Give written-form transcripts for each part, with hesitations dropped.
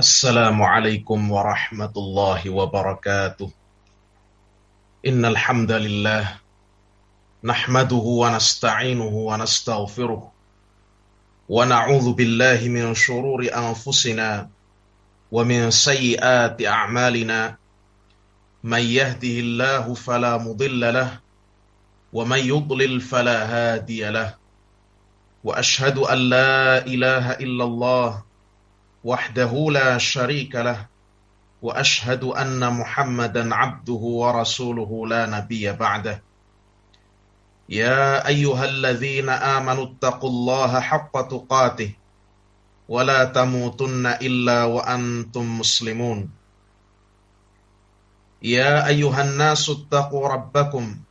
Assalamualaikum warahmatullahi wabarakatuh. Innal hamdalillah nahmaduhu wa nasta'inuhu wa nastaghfiruh wa na'udzu billahi min shururi anfusina wa min sayyiati a'malina. May yahdihillahu fala mudilla lahu wa may yudlil fala hadiya lahu. Wa ashhadu an la ilaha illallah wahdahu la syarika lahu wa ashhadu anna Muhammadan abduhu wa rasuluhu la nabiyya ba'dah. Ya ayyuhalladzina amanu taqullaha haqqa tuqatih wa la tamutunna illa wa antum muslimun. Ya ayyuhan nasu taqu rabbakum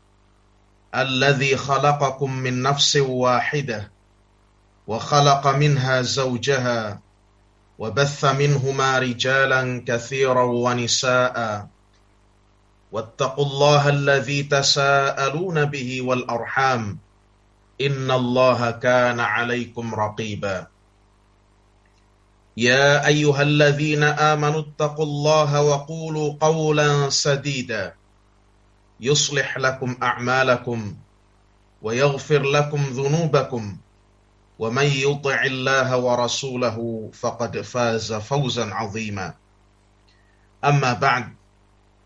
alladzi khalaqakum min nafsin wahidah wa khalaqa minha zawjaha وبث منهما رجالا كثيرا ونساء واتقوا الله الذي تساءلون به والأرحام إن الله كان عليكم رقيبا يا أيها الذين آمنوا اتقوا الله وقولوا قولا سديدا يصلح لكم أعمالكم ويغفر لكم ذنوبكم ومن يطع الله ورسوله فقد فاز فوزا عظيما. أما بعد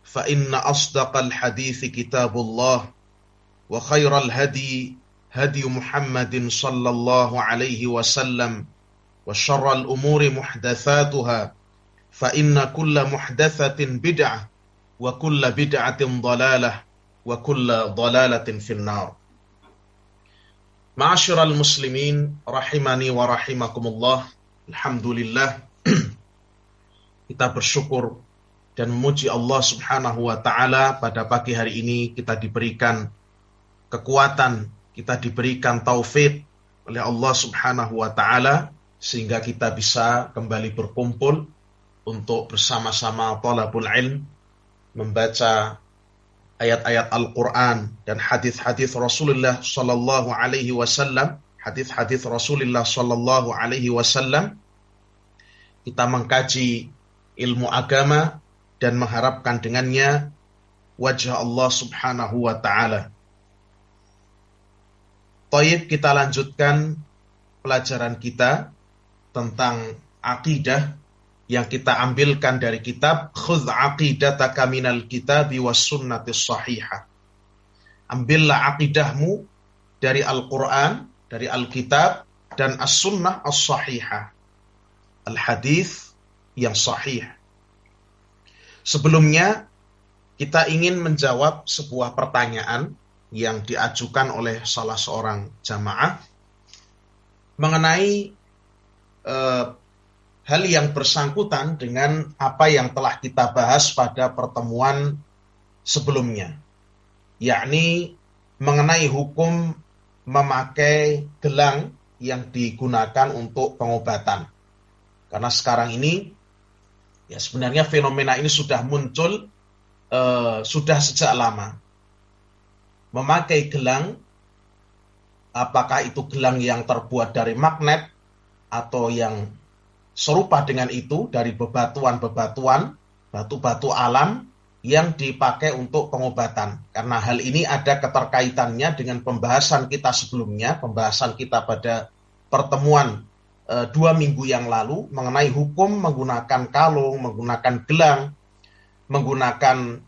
فإن أصدق الحديث كتاب الله وخير الهدي هدي محمد صلى الله عليه وسلم وشر الأمور محدثاتها فإن كل محدثة بدعة وكل بدعة ضلالة وكل ضلالة في النار. Ma'asyiral muslimin rahimani wa rahimakumullah. Alhamdulillah, kita bersyukur dan memuji Allah Subhanahu wa taala pada pagi hari ini kita diberikan kekuatan, kita diberikan taufik oleh Allah Subhanahu wa taala sehingga kita bisa kembali berkumpul untuk bersama-sama thalabul ilm membaca ayat-ayat Al-Quran dan hadis-hadis Rasulullah Sallallahu Alaihi Wasallam, hadis-hadis Rasulullah Sallallahu Alaihi Wasallam. Kita mengkaji ilmu agama dan mengharapkan dengannya wajah Allah Subhanahu Wa Taala. Taib, kita lanjutkan pelajaran kita tentang akidah yang kita ambilkan dari kitab Khudh aqidataka minal kitabi was sunnatis sahihah. Ambillah akidahmu dari Al-Quran, dari Alkitab dan as-sunnah as-sahihah, al-hadis yang sahih. Sebelumnya kita ingin menjawab sebuah pertanyaan yang diajukan oleh salah seorang jamaah mengenai hal yang bersangkutan dengan apa yang telah kita bahas pada pertemuan sebelumnya, yakni mengenai hukum memakai gelang yang digunakan untuk pengobatan. Karena sekarang ini, ya sebenarnya fenomena ini sudah muncul, sudah sejak lama. Memakai gelang, apakah itu gelang yang terbuat dari magnet atau yang serupa dengan itu dari bebatuan-bebatuan, batu-batu alam yang dipakai untuk pengobatan. Karena hal ini ada keterkaitannya dengan pembahasan kita sebelumnya, pembahasan kita pada pertemuan 2 minggu yang lalu mengenai hukum menggunakan kalung, menggunakan gelang, menggunakan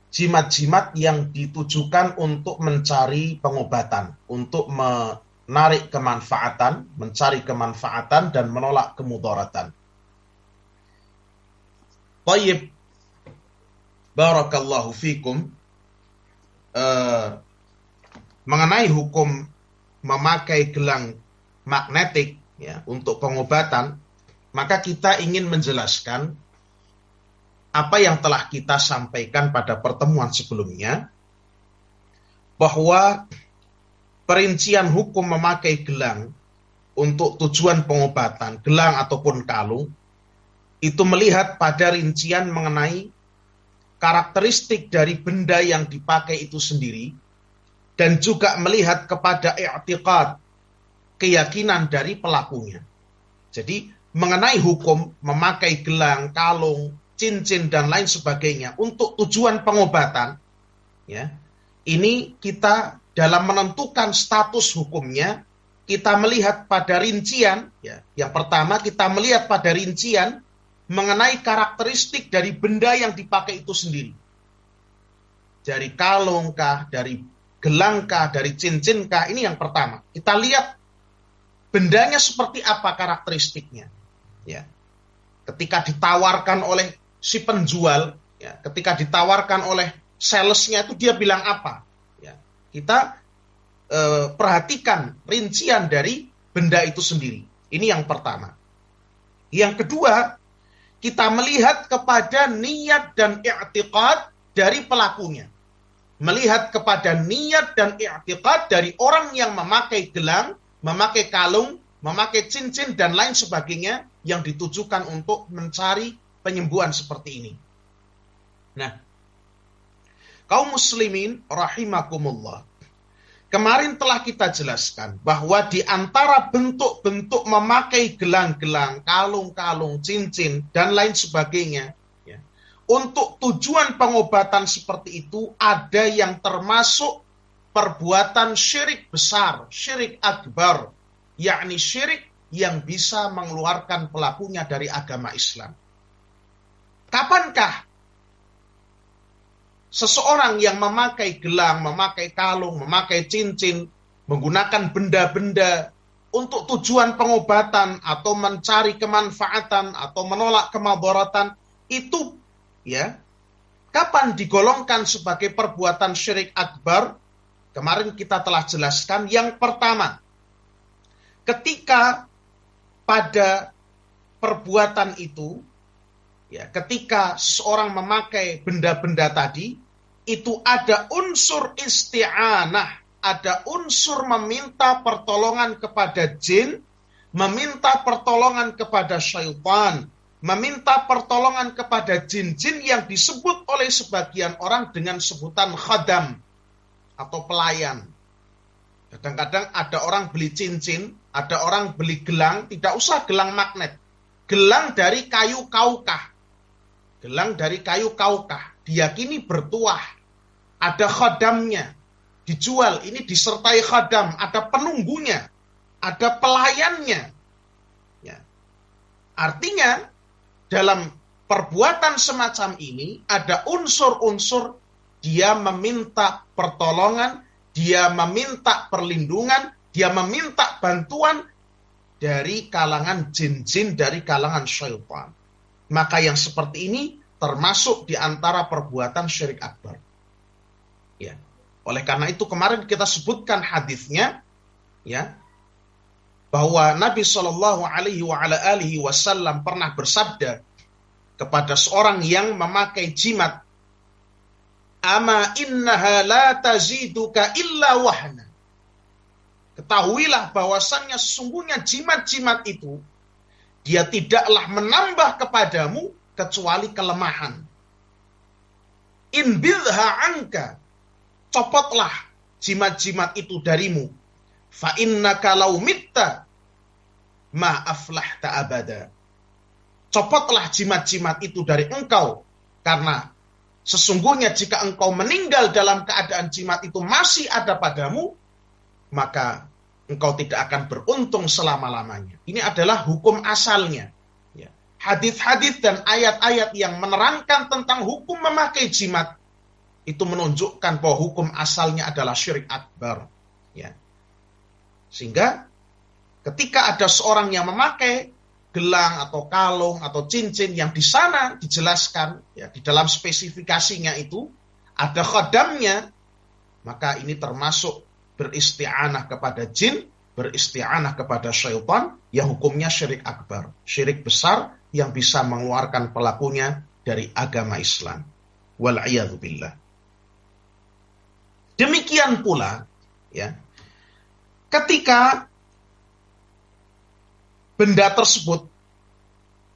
jimat-jimat yang ditujukan untuk mencari pengobatan, untuk menarik kemanfaatan, mencari kemanfaatan dan menolak kemudaratan. Tayyib, barakallahu fikum. Mengenai hukum memakai gelang magnetik ya untuk pengobatan, maka kita ingin menjelaskan apa yang telah kita sampaikan pada pertemuan sebelumnya, bahwa perincian hukum memakai gelang untuk tujuan pengobatan, gelang ataupun kalung, itu melihat pada rincian mengenai karakteristik dari benda yang dipakai itu sendiri, dan juga melihat kepada i'tiqad, keyakinan dari pelakunya. Jadi mengenai hukum memakai gelang, kalung, cincin dan lain sebagainya untuk tujuan pengobatan, ya. Ini kita dalam menentukan status hukumnya, kita melihat pada rincian, ya. Yang pertama kita melihat pada rincian mengenai karakteristik dari benda yang dipakai itu sendiri. Dari kalungkah, dari gelangkah, dari cincinkah, ini yang pertama. Kita lihat bendanya seperti apa karakteristiknya. Ya. Ketika ditawarkan oleh si penjual, ya, ketika ditawarkan oleh salesnya itu dia bilang apa? Ya. Kita perhatikan rincian dari benda itu sendiri. Ini yang pertama. Yang kedua, kita melihat kepada niat dan i'tiqad dari pelakunya. Melihat kepada niat dan i'tiqad dari orang yang memakai gelang, memakai kalung, memakai cincin dan lain sebagainya yang ditujukan untuk mencari penyembuhan seperti ini. Nah, kaum muslimin rahimakumullah. Kemarin telah kita jelaskan bahwa di antara bentuk-bentuk memakai gelang-gelang, kalung-kalung, cincin dan lain sebagainya, ya, untuk tujuan pengobatan seperti itu ada yang termasuk perbuatan syirik besar, syirik akbar, yakni syirik yang bisa mengeluarkan pelakunya dari agama Islam. Kapankah seseorang yang memakai gelang, memakai kalung, memakai cincin, menggunakan benda-benda untuk tujuan pengobatan atau mencari kemanfaatan atau menolak kemadaratan itu, ya, kapan digolongkan sebagai perbuatan syirik akbar? Kemarin kita telah jelaskan yang pertama, ketika pada perbuatan itu, ya, ketika seseorang memakai benda-benda tadi, itu ada unsur isti'anah, ada unsur meminta pertolongan kepada jin, meminta pertolongan kepada syaitan, meminta pertolongan kepada jin-jin yang disebut oleh sebagian orang dengan sebutan khadam atau pelayan. Kadang-kadang ada orang beli cincin, ada orang beli gelang, tidak usah gelang magnet, gelang dari kayu kaukah. Gelang dari kayu kaukah, diyakini bertuah, ada khadamnya, dijual, ini disertai khadam, ada penunggunya, ada pelayannya. Ya. Artinya, dalam perbuatan semacam ini, ada unsur-unsur dia meminta pertolongan, dia meminta perlindungan, dia meminta bantuan dari kalangan jin-jin, dari kalangan syaitan. Maka yang seperti ini termasuk di antara perbuatan syirik akbar. Ya. Oleh karena itu kemarin kita sebutkan hadisnya, ya, bahwa Nabi Shallallahu Alaihi Wasallam pernah bersabda kepada seorang yang memakai jimat, "Ama innaha la taziduka illa wahna." Ketahuilah bahwasannya sesungguhnya jimat-jimat itu dia tidaklah menambah kepadamu kecuali kelemahan. Inbidha anka, copotlah jimat-jimat itu darimu. Fa innaka law mitta ma aflahta abada. Copotlah jimat-jimat itu dari engkau, karena sesungguhnya jika engkau meninggal dalam keadaan jimat itu masih ada padamu, maka engkau tidak akan beruntung selama-lamanya. Ini adalah hukum asalnya. Ya. Hadis-hadis dan ayat-ayat yang menerangkan tentang hukum memakai jimat itu menunjukkan bahwa hukum asalnya adalah syirik akbar. Ya. Sehingga ketika ada seorang yang memakai gelang atau kalung atau cincin yang di sana dijelaskan, ya, di dalam spesifikasinya itu ada khadamnya, maka ini termasuk beristi'anah kepada jin, beristi'anah kepada syaitan, yang hukumnya syirik akbar, syirik besar yang bisa mengeluarkan pelakunya dari agama Islam. Wal'iyadzubillah. Demikian pula, ya, ketika benda tersebut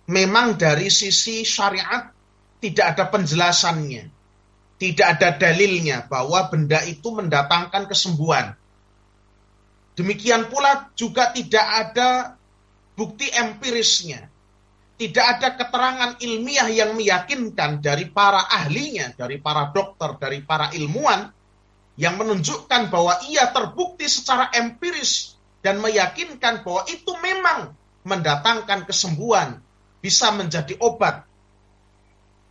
memang dari sisi syariat tidak ada penjelasannya, tidak ada dalilnya bahwa benda itu mendatangkan kesembuhan. Demikian pula juga tidak ada bukti empirisnya, tidak ada keterangan ilmiah yang meyakinkan dari para ahlinya, dari para dokter, dari para ilmuwan, yang menunjukkan bahwa ia terbukti secara empiris dan meyakinkan bahwa itu memang mendatangkan kesembuhan, bisa menjadi obat.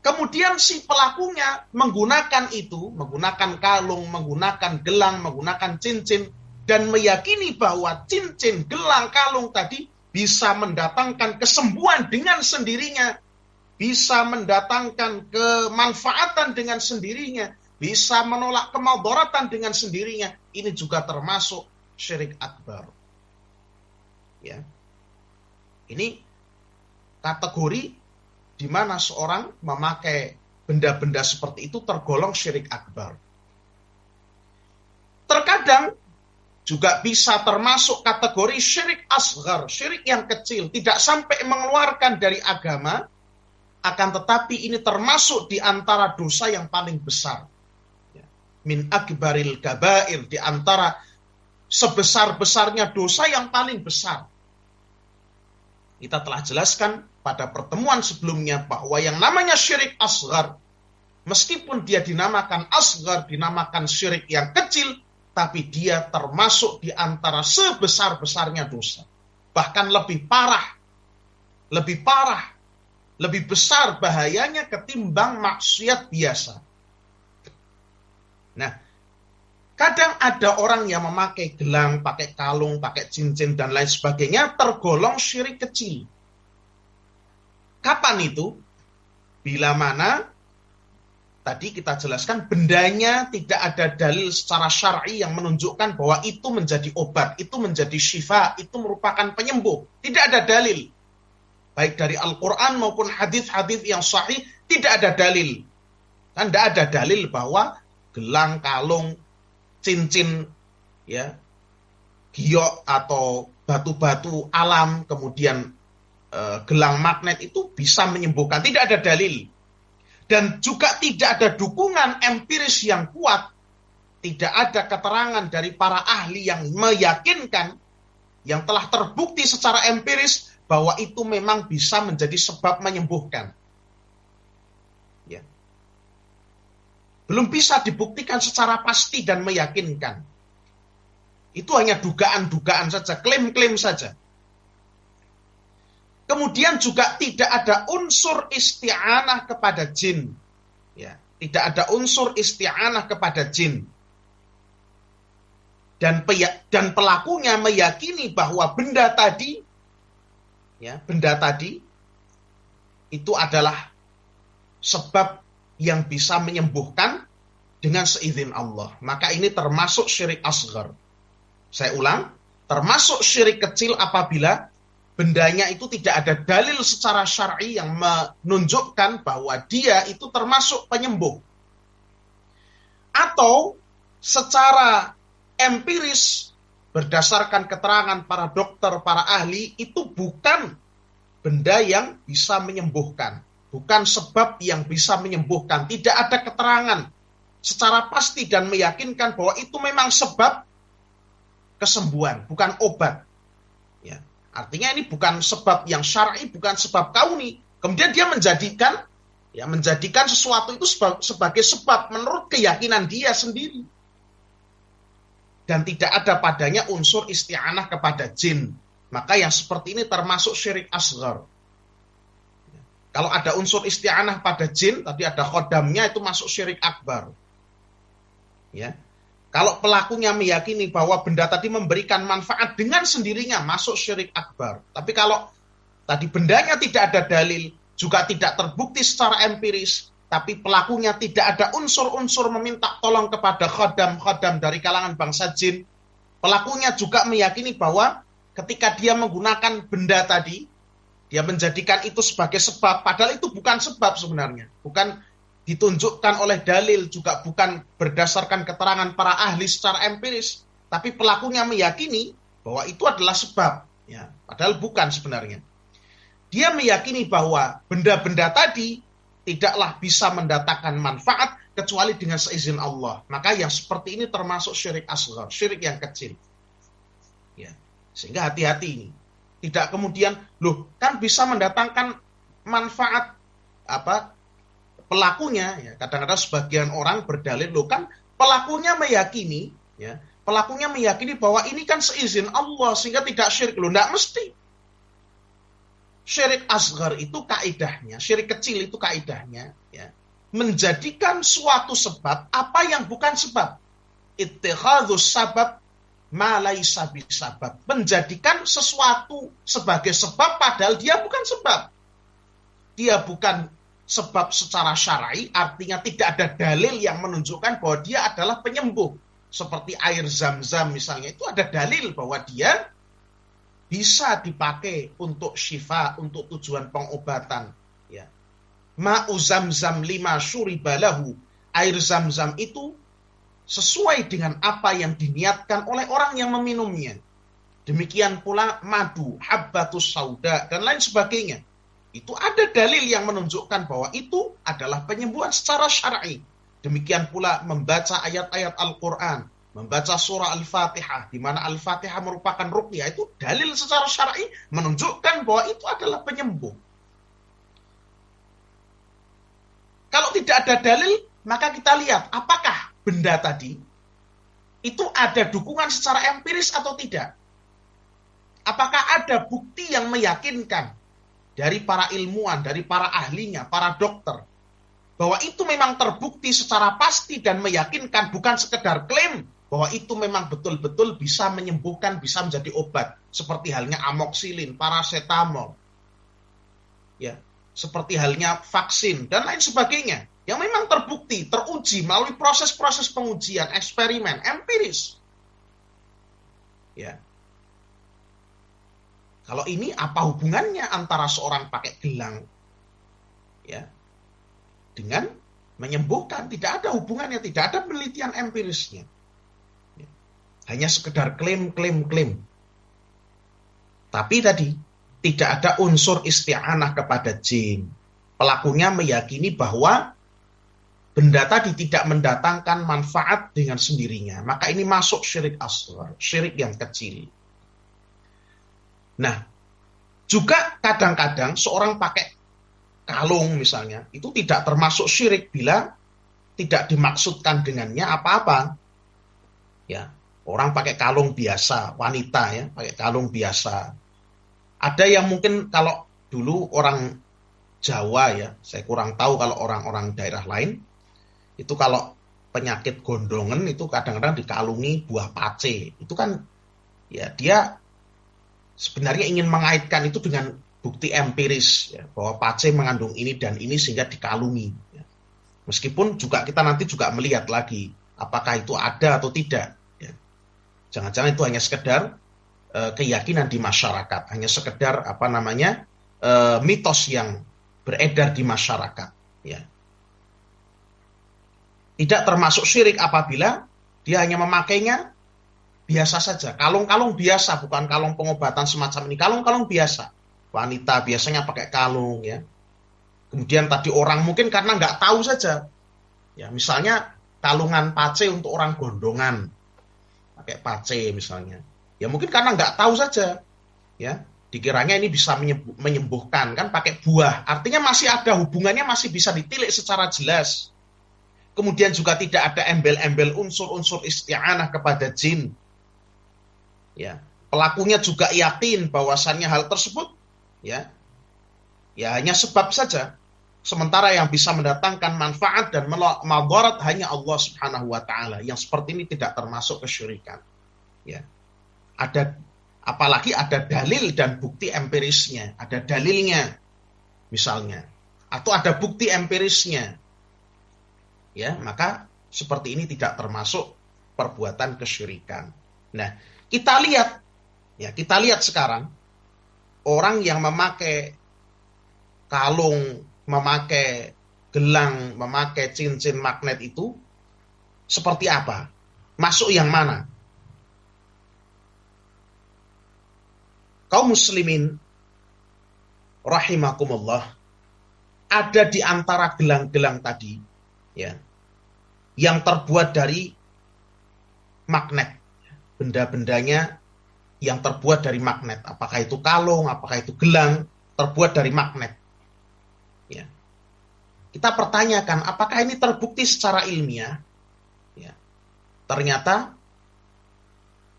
Kemudian si pelakunya menggunakan itu, menggunakan kalung, menggunakan gelang, menggunakan cincin, dan meyakini bahwa cincin, gelang, kalung tadi bisa mendatangkan kesembuhan dengan sendirinya, bisa mendatangkan kemanfaatan dengan sendirinya, bisa menolak kemudaratan dengan sendirinya. Ini juga termasuk syirik akbar. Ya. Ini kategori di mana seorang memakai benda-benda seperti itu tergolong syirik akbar. Terkadang juga bisa termasuk kategori syirik asghar, syirik yang kecil, tidak sampai mengeluarkan dari agama, akan tetapi ini termasuk di antara dosa yang paling besar. Min akbaril kabair, di antara sebesar-besarnya dosa yang paling besar. Kita telah jelaskan pada pertemuan sebelumnya bahwa yang namanya syirik asghar, meskipun dia dinamakan asghar, dinamakan syirik yang kecil, tapi dia termasuk di antara sebesar-besarnya dosa. Bahkan lebih parah, lebih besar bahayanya ketimbang maksiat biasa. Nah, kadang ada orang yang memakai gelang, pakai kalung, pakai cincin, dan lain sebagainya, tergolong syirik kecil. Kapan itu? Bila mana, tadi kita jelaskan, bendanya tidak ada dalil secara syar'i yang menunjukkan bahwa itu menjadi obat, itu menjadi syifa, itu merupakan penyembuh. Tidak ada dalil. Baik dari Al-Quran maupun hadis-hadis yang sahih, tidak ada dalil. Kan tidak ada dalil bahwa gelang, kalung, cincin, ya, giok atau batu-batu alam, kemudian gelang magnet itu bisa menyembuhkan. Tidak ada dalil. Dan juga tidak ada dukungan empiris yang kuat. Tidak ada keterangan dari para ahli yang meyakinkan, yang telah terbukti secara empiris bahwa itu memang bisa menjadi sebab menyembuhkan. Ya. Belum bisa dibuktikan secara pasti dan meyakinkan. Itu hanya dugaan-dugaan saja, klaim-klaim saja. Kemudian juga tidak ada unsur isti'anah kepada jin. Ya, tidak ada unsur isti'anah kepada jin. Dan pelakunya meyakini bahwa benda tadi itu adalah sebab yang bisa menyembuhkan dengan seizin Allah. Maka ini termasuk syirik asghar. Saya ulang, termasuk syirik kecil apabila bendanya itu tidak ada dalil secara syar'i yang menunjukkan bahwa dia itu termasuk penyembuh. Atau secara empiris, berdasarkan keterangan para dokter, para ahli, itu bukan benda yang bisa menyembuhkan. Bukan sebab yang bisa menyembuhkan. Tidak ada keterangan secara pasti dan meyakinkan bahwa itu memang sebab kesembuhan, bukan obat. Ya. Artinya ini bukan sebab yang syar'i, bukan sebab kauni. Kemudian dia menjadikan sesuatu itu sebagai sebab menurut keyakinan dia sendiri. Dan tidak ada padanya unsur isti'anah kepada jin. Maka yang seperti ini termasuk syirik asghar. Kalau ada unsur isti'anah pada jin, tadi ada khodamnya, itu masuk syirik akbar. Ya. Kalau pelakunya meyakini bahwa benda tadi memberikan manfaat dengan sendirinya, masuk syirik akbar. Tapi kalau tadi bendanya tidak ada dalil, juga tidak terbukti secara empiris, tapi pelakunya tidak ada unsur-unsur meminta tolong kepada khodam-khodam dari kalangan bangsa jin, pelakunya juga meyakini bahwa ketika dia menggunakan benda tadi, dia menjadikan itu sebagai sebab, padahal itu bukan sebab sebenarnya. Bukan ditunjukkan oleh dalil, juga bukan berdasarkan keterangan para ahli secara empiris, tapi pelakunya meyakini bahwa itu adalah sebab, ya, padahal bukan sebenarnya. Dia meyakini bahwa benda-benda tadi tidaklah bisa mendatangkan manfaat kecuali dengan seizin Allah. Maka yang seperti ini termasuk syirik asghar, syirik yang kecil. Ya, sehingga hati-hati ini. Tidak kemudian, loh kan bisa mendatangkan manfaat pelakunya. Ya. Kadang-kadang sebagian orang berdalil, loh kan pelakunya meyakini, ya, pelakunya meyakini bahwa ini kan seizin Allah sehingga tidak syirik. Loh, tidak mesti. Syirik asghar itu kaidahnya, syirik kecil itu kaidahnya, ya, menjadikan suatu sebab apa yang bukan sebab. Ittikhadzus sabab ma laisa bisabab. Menjadikan sesuatu sebagai sebab padahal dia bukan sebab. Dia bukan sebab secara syar'i, artinya tidak ada dalil yang menunjukkan bahwa dia adalah penyembuh. Seperti air zam-zam misalnya, itu ada dalil bahwa dia bisa dipakai untuk syifa, untuk tujuan pengobatan. Ya. Ma'u zam-zam lima syuribalahu. Air zam-zam itu sesuai dengan apa yang diniatkan oleh orang yang meminumnya. Demikian pula madu, habbatus sauda, dan lain sebagainya. Itu ada dalil yang menunjukkan bahwa itu adalah penyembuhan secara syar'i. Demikian pula membaca ayat-ayat Al-Quran, membaca surah Al-Fatihah, di mana Al-Fatihah merupakan ruqyah, itu dalil secara syar'i menunjukkan bahwa itu adalah penyembuh. Kalau tidak ada dalil, maka kita lihat apakah benda tadi itu ada dukungan secara empiris atau tidak. Apakah ada bukti yang meyakinkan dari para ilmuwan, dari para ahlinya, para dokter, bahwa itu memang terbukti secara pasti dan meyakinkan, bukan sekedar klaim bahwa itu memang betul-betul bisa menyembuhkan, bisa menjadi obat, seperti halnya amoksilin, paracetamol, ya, seperti halnya vaksin dan lain sebagainya, yang memang terbukti, teruji melalui proses-proses pengujian, eksperimen, empiris. Ya. Kalau ini apa hubungannya antara seorang pakai gelang, ya, dengan menyembuhkan? Tidak ada hubungannya, tidak ada penelitian empirisnya. Ya. Hanya sekedar klaim. Tapi tadi tidak ada unsur isti'anah kepada jin. Pelakunya meyakini bahwa benda tadi tidak mendatangkan manfaat dengan sendirinya. Maka ini masuk syirik asghar, syirik yang kecil. Nah, juga kadang-kadang seorang pakai kalung misalnya, itu tidak termasuk syirik bila tidak dimaksudkan dengannya apa-apa. Ya, orang pakai kalung biasa, wanita ya, pakai kalung biasa. Ada yang mungkin kalau dulu orang Jawa ya, saya kurang tahu kalau orang-orang daerah lain, itu kalau penyakit gondongan itu kadang-kadang dikalungi buah pace. Itu kan ya dia sebenarnya ingin mengaitkan itu dengan bukti empiris ya, bahwa pace mengandung ini dan ini sehingga dikalungi. Ya. Meskipun juga kita nanti juga melihat lagi apakah itu ada atau tidak. Ya. Jangan-jangan itu hanya sekedar keyakinan di masyarakat, hanya sekedar mitos yang beredar di masyarakat. Ya. Tidak termasuk syirik apabila dia hanya memakainya biasa saja. Kalung-kalung biasa, bukan kalung pengobatan semacam ini. Kalung-kalung biasa. Wanita biasanya pakai kalung ya. Kemudian tadi orang mungkin karena nggak tahu saja. Ya, misalnya kalungan pace untuk orang gondongan. Pakai pace misalnya. Ya mungkin karena nggak tahu saja. Ya, dikiranya ini bisa menyembuhkan kan pakai buah. Artinya masih ada hubungannya, masih bisa ditilik secara jelas. Kemudian juga tidak ada embel-embel unsur-unsur isti'anah kepada jin. Ya, pelakunya juga yakin bahwasannya hal tersebut ya hanya sebab saja. Sementara yang bisa mendatangkan manfaat dan madarat hanya Allah Subhanahu wa taala. Yang seperti ini tidak termasuk kesyirikan. Ya. Apalagi ada dalil dan bukti empirisnya, ada dalilnya misalnya, atau ada bukti empirisnya. Ya, maka seperti ini tidak termasuk perbuatan kesyirikan. Nah, kita lihat sekarang orang yang memakai kalung, memakai gelang, memakai cincin magnet itu seperti apa? Masuk yang mana? Kaum muslimin rahimakumullah, ada di antara gelang-gelang tadi ya, yang terbuat dari magnet, benda-bendanya yang terbuat dari magnet. Apakah itu kalung, apakah itu gelang, terbuat dari magnet. Ya. Kita pertanyakan, apakah ini terbukti secara ilmiah? Ya. Ternyata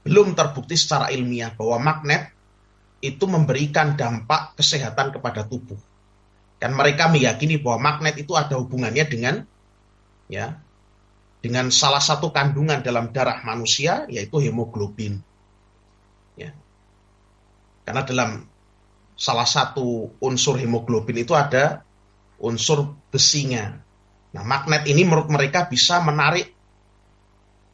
belum terbukti secara ilmiah bahwa magnet itu memberikan dampak kesehatan kepada tubuh. Dan mereka meyakini bahwa magnet itu ada hubungannya dengan salah satu kandungan dalam darah manusia, yaitu hemoglobin. Ya. Karena dalam salah satu unsur hemoglobin itu ada unsur besinya. Nah, magnet ini menurut mereka bisa menarik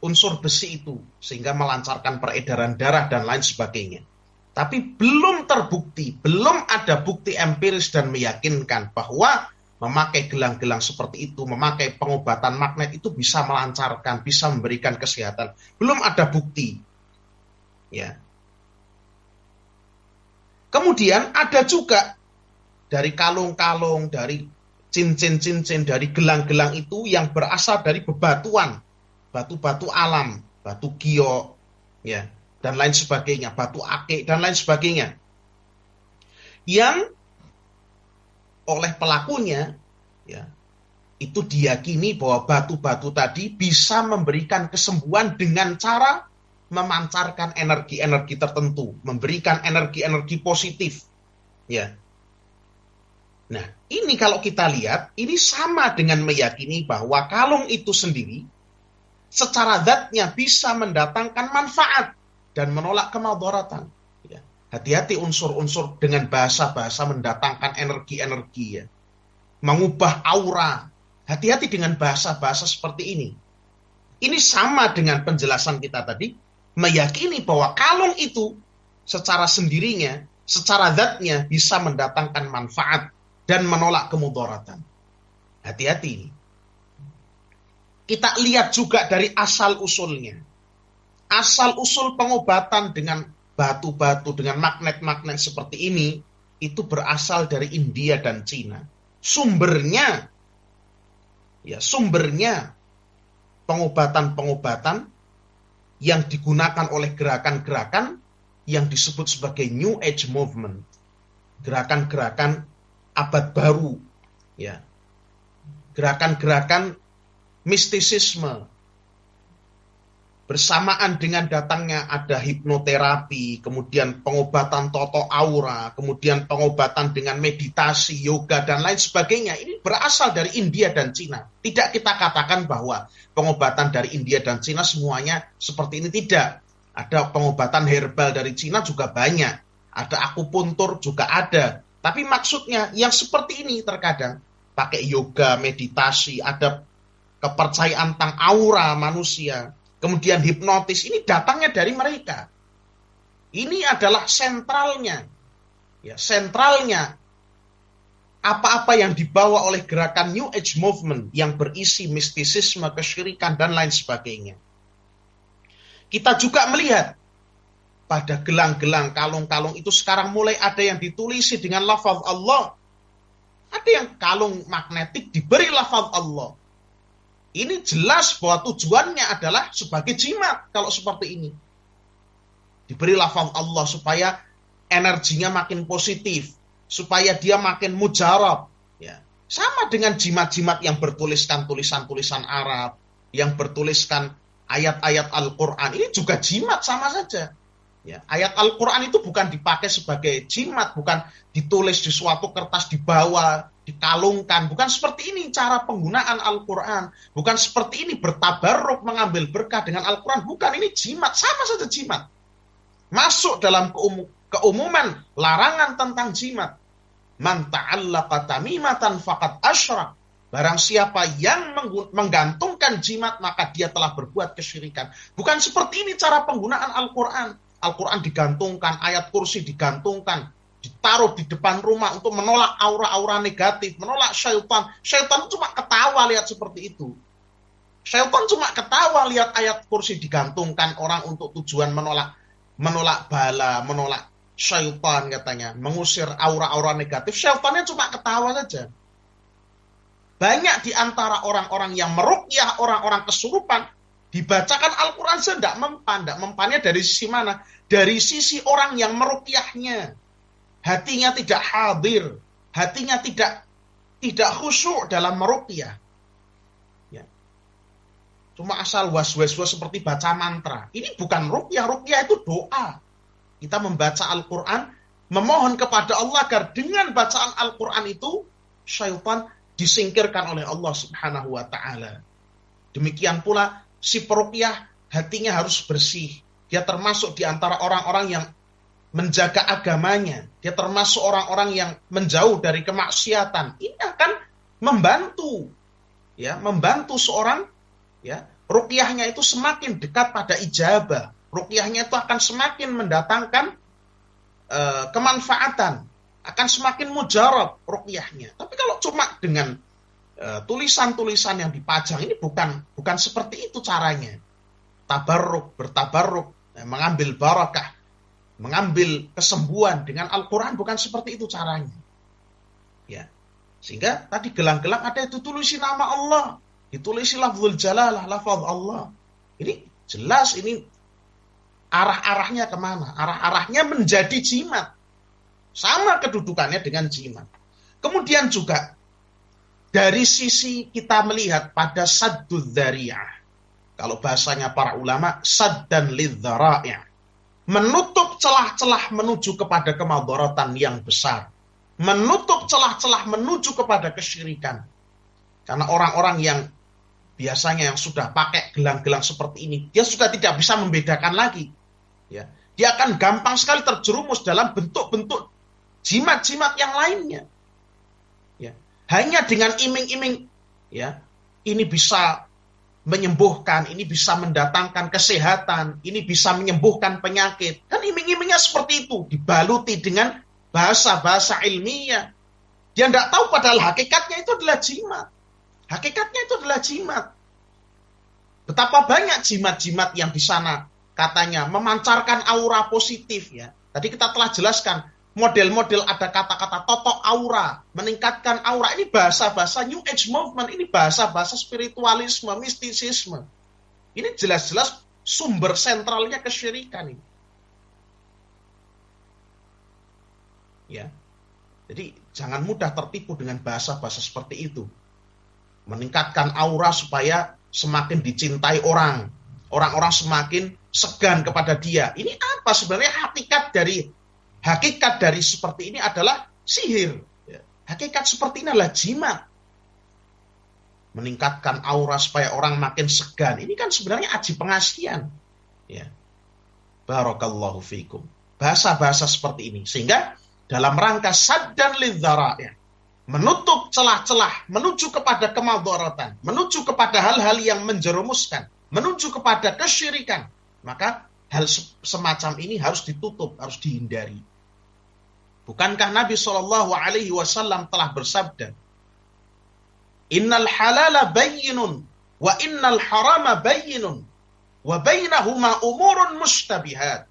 unsur besi itu sehingga melancarkan peredaran darah dan lain sebagainya. Tapi belum terbukti, belum ada bukti empiris dan meyakinkan bahwa memakai gelang-gelang seperti itu, memakai pengobatan magnet itu bisa melancarkan, bisa memberikan kesehatan. Belum ada bukti. Ya. Kemudian ada juga dari kalung-kalung, dari cincin-cincin, dari gelang-gelang itu yang berasal dari bebatuan, batu-batu alam, batu giok, ya, dan lain sebagainya, batu akik dan lain sebagainya, yang oleh pelakunya, ya, itu diyakini bahwa batu-batu tadi bisa memberikan kesembuhan dengan cara memancarkan energi-energi tertentu, memberikan energi-energi positif, ya. Nah, ini kalau kita lihat, ini sama dengan meyakini bahwa kalung itu sendiri secara zatnya bisa mendatangkan manfaat dan menolak kemadharatan. Ya. Hati-hati unsur-unsur dengan bahasa-bahasa mendatangkan energi-energi, ya. Mengubah aura. Hati-hati dengan bahasa-bahasa seperti ini. Ini sama dengan penjelasan kita tadi, meyakini bahwa kalung itu secara sendirinya, secara zatnya bisa mendatangkan manfaat dan menolak kemudaratan. Hati-hati ini. Kita lihat juga dari asal-usulnya. Asal-usul pengobatan dengan batu-batu, dengan magnet-magnet seperti ini, itu berasal dari India dan Cina. Sumbernya pengobatan-pengobatan yang digunakan oleh gerakan-gerakan yang disebut sebagai New Age Movement. Gerakan-gerakan abad baru, ya, gerakan-gerakan mistisisme. Bersamaan dengan datangnya ada hipnoterapi, kemudian pengobatan toto aura, kemudian pengobatan dengan meditasi, yoga, dan lain sebagainya. Ini berasal dari India dan Cina. Tidak kita katakan bahwa pengobatan dari India dan Cina semuanya seperti ini, tidak. Ada pengobatan herbal dari Cina juga banyak. Ada akupuntur juga ada. Tapi maksudnya yang seperti ini terkadang pakai yoga, meditasi, ada kepercayaan tentang aura manusia, kemudian hipnotis, ini datangnya dari mereka. Ini adalah sentralnya. Ya, sentralnya apa-apa yang dibawa oleh gerakan New Age Movement yang berisi mistisisme, kesyirikan, dan lain sebagainya. Kita juga melihat pada gelang-gelang, kalung-kalung itu sekarang mulai ada yang ditulisi dengan lafaz Allah. Ada yang kalung magnetik diberi lafaz Allah. Ini jelas bahwa tujuannya adalah sebagai jimat kalau seperti ini. Diberi lafaz Allah supaya energinya makin positif, supaya dia makin mujarab. Ya. Sama dengan jimat-jimat yang bertuliskan tulisan-tulisan Arab, yang bertuliskan ayat-ayat Al-Quran. Ini juga jimat sama saja. Ya, ayat Al-Quran itu bukan dipakai sebagai jimat, bukan ditulis di suatu kertas dibawa, dikalungkan. Bukan seperti ini cara penggunaan Al-Quran. Bukan seperti ini bertabarruk mengambil berkah dengan Al-Quran. Bukan, ini jimat, sama saja jimat. Masuk dalam keumuman larangan tentang jimat. Man ta'allaqa tamimatan faqad asyrak. Barang siapa yang menggantungkan jimat, maka dia telah berbuat kesyirikan. Bukan seperti ini cara penggunaan Al-Quran. Al-Quran digantungkan, ayat kursi digantungkan, ditaruh di depan rumah untuk menolak aura-aura negatif, menolak syaitan. Syaitan cuma ketawa lihat seperti itu. Syaitan cuma ketawa lihat ayat kursi digantungkan orang untuk tujuan menolak bala, menolak syaitan katanya, mengusir aura-aura negatif. Syaitannya cuma ketawa saja. Banyak di antara orang-orang yang meruqyah orang-orang kesurupan, Dibacakan Al-Quran tidak mempan. Tidak mempannya dari sisi mana? Dari sisi orang yang meruqyahnya. Hatinya tidak hadir. Hatinya tidak khusyuk dalam meruqyah. Ya. Cuma asal was-was seperti baca mantra. Ini bukan ruqyah. Ruqyah itu doa. Kita membaca Al-Quran, memohon kepada Allah agar dengan bacaan Al-Quran itu, syaitan disingkirkan oleh Allah Subhanahu wa ta'ala. Demikian pula si peruqyah hatinya harus bersih. Dia termasuk di antara orang-orang yang menjaga agamanya. Dia termasuk orang-orang yang menjauh dari kemaksiatan. Ini akan membantu, ya, membantu seorang, ya, ruqyahnya itu semakin dekat pada ijabah. Ruqyahnya itu akan semakin mendatangkan kemanfaatan, akan semakin mujarab ruqyahnya. Tapi kalau cuma dengan tulisan-tulisan yang dipajang, ini bukan seperti itu caranya. Bertabarruk, mengambil barakah, mengambil kesembuhan dengan Al-Quran, bukan seperti itu caranya. Ya. Sehingga tadi gelang-gelang ada itu tulisi nama Allah, ditulisi lafzul jalalah, lafaz Allah. Ini jelas ini arah-arahnya kemana? Arah-arahnya menjadi jimat. Sama kedudukannya dengan jimat. Kemudian juga dari sisi kita melihat pada saddud dzari'ah. Kalau bahasanya para ulama, saddan lidzara'i'. Menutup celah-celah menuju kepada kemadharatan yang besar. Menutup celah-celah menuju kepada kesyirikan. Karena orang-orang yang biasanya yang sudah pakai gelang-gelang seperti ini, dia sudah tidak bisa membedakan lagi. Ya. Dia akan gampang sekali terjerumus dalam bentuk-bentuk jimat-jimat yang lainnya. Ya. Hanya dengan iming-iming, ya, ini bisa menyembuhkan, ini bisa mendatangkan kesehatan, ini bisa menyembuhkan penyakit. Dan iming-imingnya seperti itu, dibaluti dengan bahasa-bahasa ilmiah. Dia tidak tahu padahal hakikatnya itu adalah jimat. Hakikatnya itu adalah jimat. Betapa banyak jimat-jimat yang di sana katanya memancarkan aura positif, ya. Tadi kita telah jelaskan model-model ada kata-kata totok aura, meningkatkan aura. Ini bahasa-bahasa New Age Movement, ini bahasa-bahasa spiritualisme, mistisisme. Ini jelas-jelas sumber sentralnya kesyirikan ini. Ya. Jadi jangan mudah tertipu dengan bahasa-bahasa seperti itu. Meningkatkan aura supaya semakin dicintai orang. Orang-orang semakin segan kepada dia. Ini apa sebenarnya hakikat dari seperti ini adalah sihir. Hakikat seperti ini adalah jimat. Meningkatkan aura supaya orang makin segan. Ini kan sebenarnya aji pengasihan. Ya. Barakallahu fikum. Bahasa-bahasa seperti ini. Sehingga dalam rangka saddan lidzara'i', menutup celah-celah, menuju kepada kemadharatan, menuju kepada hal-hal yang menjerumuskan, menuju kepada kesyirikan, maka hal semacam ini harus ditutup, harus dihindari. Bukankah Nabi SAW telah bersabda, Innal halala bayyinun, wa innal harama bayyinun, wa bainahuma umurun mushtabihat,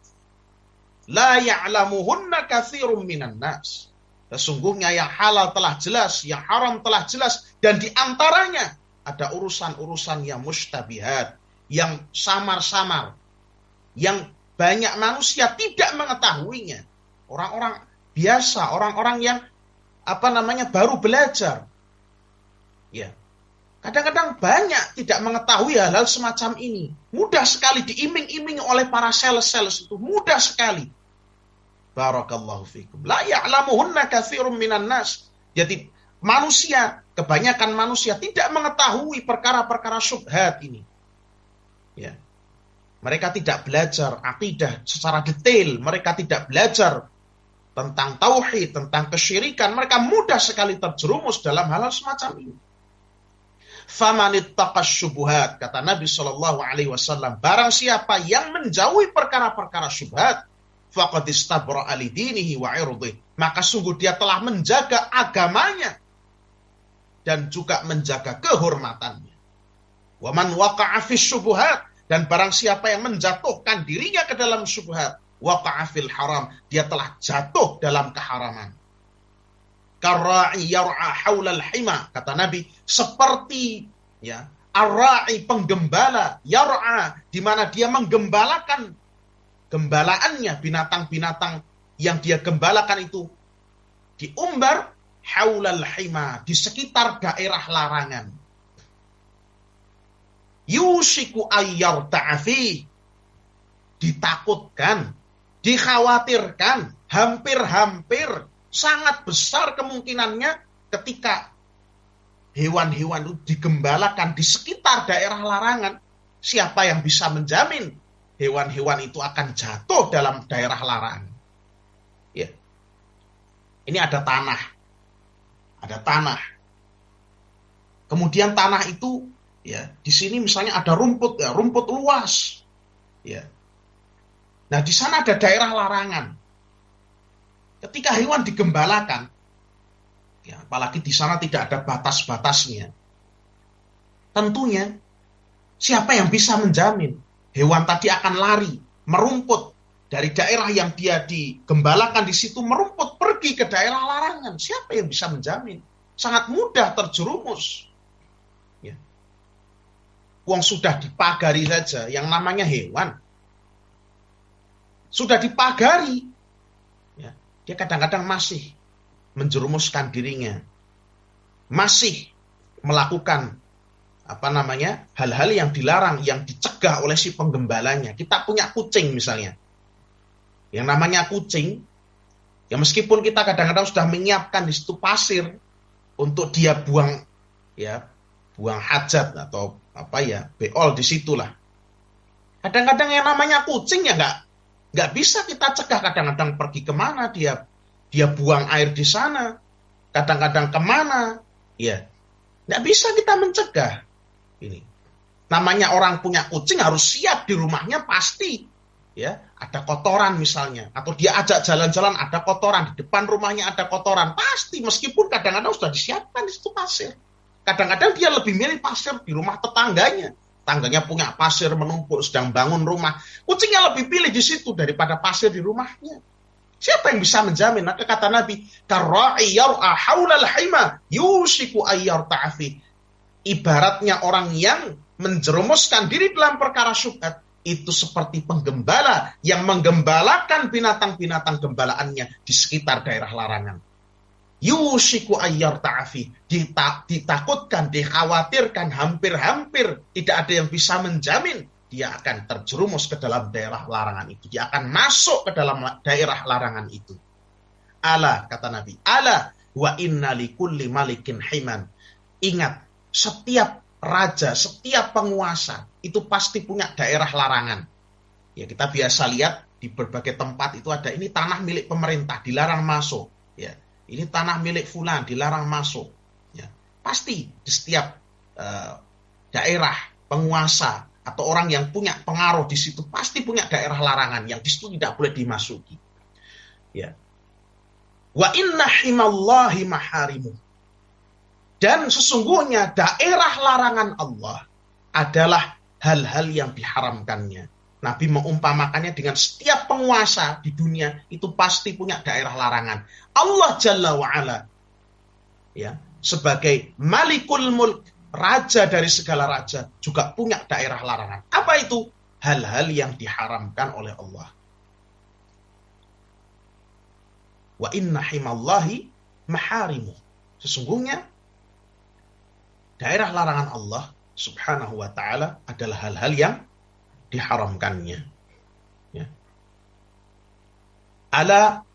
la ya'lamuhunna katsirun minan nas. Sesungguhnya yang halal telah jelas, yang haram telah jelas, dan di antaranya ada urusan-urusan yang mushtabihat, yang samar-samar, yang banyak manusia tidak mengetahuinya. Orang-orang biasa, orang-orang yang baru belajar. Ya. Kadang-kadang banyak tidak mengetahui hal-hal semacam ini. Mudah sekali diiming-imingi oleh para sales-sales itu, mudah sekali. Barakallahu fikum. La ya'lamuhunna katsirun minan nas. Jadi kebanyakan manusia tidak mengetahui perkara-perkara syubhat ini. Ya. Mereka tidak belajar akidah secara detail, mereka tidak belajar tentang tauhid, tentang kesyirikan, mereka mudah sekali terjerumus dalam hal semacam ini. Famanittaqas syubhat, kata Nabi SAW, barang siapa yang menjauhi perkara-perkara syubhat, faqad istabra'a li dinihi wa 'irdihi, maka sungguh dia telah menjaga agamanya dan juga menjaga kehormatannya. Wa man waqa'a fis syubhat, dan barang siapa yang menjatuhkan dirinya ke dalam syubhat, waqa'a fil haram, dia telah jatuh dalam keharaman. Karra'i yar'a haulal hima, kata Nabi, seperti, ya, Ar-ra'i penggembala, yar'a di mana dia menggembalakan gembalaannya, binatang-binatang yang dia gembalakan itu diumbar haulal hima, di sekitar daerah larangan. Yushiku ayyar ta'afi, ditakutkan, dikhawatirkan, hampir-hampir, sangat besar kemungkinannya ketika hewan-hewan itu digembalakan di sekitar daerah larangan. Siapa yang bisa menjamin hewan-hewan itu akan jatuh dalam daerah larangan? Ya. Ini ada tanah. Ada tanah. Kemudian tanah itu, ya, di sini misalnya ada rumput, ya, rumput luas. Ya. Nah, di sana ada daerah larangan. Ketika hewan digembalakan, ya, apalagi di sana tidak ada batas-batasnya, tentunya siapa yang bisa menjamin hewan tadi akan lari, merumput dari daerah yang dia digembalakan di situ, merumput pergi ke daerah larangan? Siapa yang bisa menjamin? Sangat mudah terjerumus. Ya. Wong sudah dipagari saja, yang namanya hewan sudah dipagari, ya, dia kadang-kadang masih menjerumuskan dirinya, masih melakukan hal-hal yang dilarang, yang dicegah oleh si penggembalanya. Kita punya kucing misalnya, yang namanya kucing, ya meskipun kita kadang-kadang sudah menyiapkan di situ pasir untuk dia buang, ya, buang hajat atau beol di situlah. Kadang-kadang yang namanya kucing ya nggak bisa kita cegah. Kadang-kadang pergi kemana dia buang air di sana, kadang-kadang kemana, ya nggak bisa kita mencegah. Ini namanya orang punya kucing harus siap di rumahnya pasti, ya, ada kotoran misalnya, atau dia ajak jalan-jalan ada kotoran, di depan rumahnya ada kotoran, pasti, meskipun kadang-kadang sudah disiapkan di situ pasir. Kadang-kadang dia lebih milih pasir di rumah tetangganya punya pasir menumpuk sedang bangun rumah, kucingnya lebih pilih di situ daripada pasir di rumahnya. Siapa yang bisa menjamin? Maka kata Nabi, karra'i yar'a haulal hima yushiku ayyar ta'afi. Ibaratnya orang yang menjerumuskan diri dalam perkara syubhat itu seperti penggembala yang menggembalakan binatang-binatang gembalaannya di sekitar daerah larangan. Yushiku ayyar ta'afi, ditakutkan, dikhawatirkan, hampir-hampir tidak ada yang bisa menjamin dia akan terjerumus ke dalam daerah larangan itu. Dia akan masuk ke dalam daerah larangan itu. Ala, kata Nabi, ala wa inna likulli malikin himan. Ingat, setiap raja, setiap penguasa itu pasti punya daerah larangan. Ya, kita biasa lihat di berbagai tempat itu ada, ini tanah milik pemerintah, dilarang masuk. Ya, ini tanah milik fulan, dilarang masuk. Ya, pasti di setiap daerah penguasa atau orang yang punya pengaruh di situ pasti punya daerah larangan yang di situ tidak boleh dimasuki. Ya. Wa inna himallahi maharimu. Dan sesungguhnya daerah larangan Allah adalah hal-hal yang diharamkannya. Nabi mengumpamakannya dengan setiap penguasa di dunia itu pasti punya daerah larangan. Allah Jalla wa'ala, ya, sebagai Malikul Mulk, raja dari segala raja, juga punya daerah larangan. Apa itu? Hal-hal yang diharamkan oleh Allah. Wa inna himallahi maharimu. Sesungguhnya daerah larangan Allah subhanahu wa ta'ala adalah hal-hal yang diharamkannya. Ya. Ala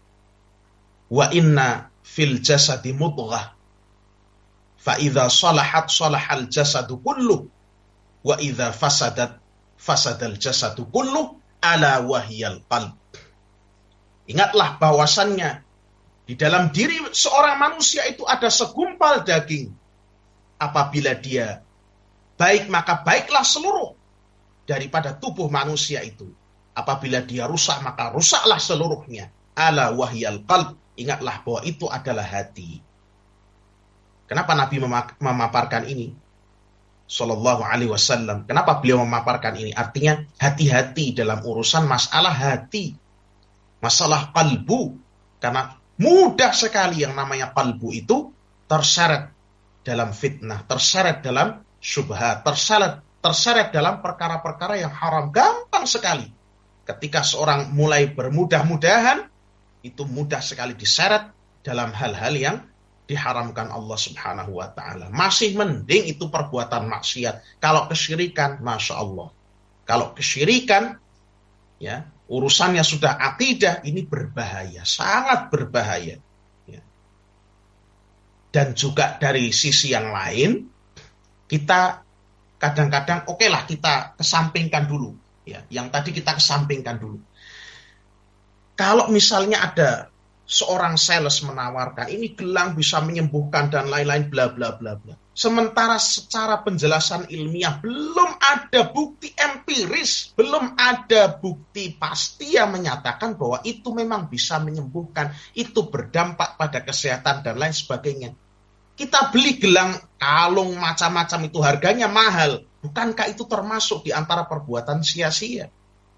wa inna fil jasadi mudghah fa idza salahat salahal jasadu kullu wa idza fasadat fasadal jasadu kullu ala wahiyal qalb. Ingatlah bahwasannya di dalam diri seorang manusia itu ada segumpal daging. Apabila dia baik, maka baiklah seluruh daripada tubuh manusia itu. Apabila dia rusak, maka rusaklah seluruhnya. Ala wahyal qalb. Ingatlah bahwa itu adalah hati. Kenapa Nabi memaparkan ini? Sallallahu alaihi wasallam. Kenapa beliau memaparkan ini? Artinya hati-hati dalam urusan masalah hati. Masalah qalbu. Karena mudah sekali yang namanya qalbu itu terseret dalam fitnah, terseret dalam syubhat, terseret dalam perkara-perkara yang haram. Gampang sekali. Ketika seorang mulai bermudah-mudahan, itu mudah sekali diseret dalam hal-hal yang diharamkan Allah Subhanahu wa taala. Masih mending itu perbuatan maksiat. Kalau kesyirikan, Masya Allah. Kalau kesyirikan, ya, urusannya sudah akidah, ini berbahaya, sangat berbahaya. Ya. Dan juga dari sisi yang lain, kita kadang-kadang oke lah kita kesampingkan dulu. Ya, yang tadi kita kesampingkan dulu. Kalau misalnya ada seorang sales menawarkan ini gelang bisa menyembuhkan dan lain-lain bla bla bla bla. Sementara secara penjelasan ilmiah belum ada bukti empiris, belum ada bukti pasti yang menyatakan bahwa itu memang bisa menyembuhkan, itu berdampak pada kesehatan dan lain sebagainya. Kita beli gelang, kalung macam-macam itu harganya mahal. Bukankah itu termasuk di antara perbuatan sia-sia?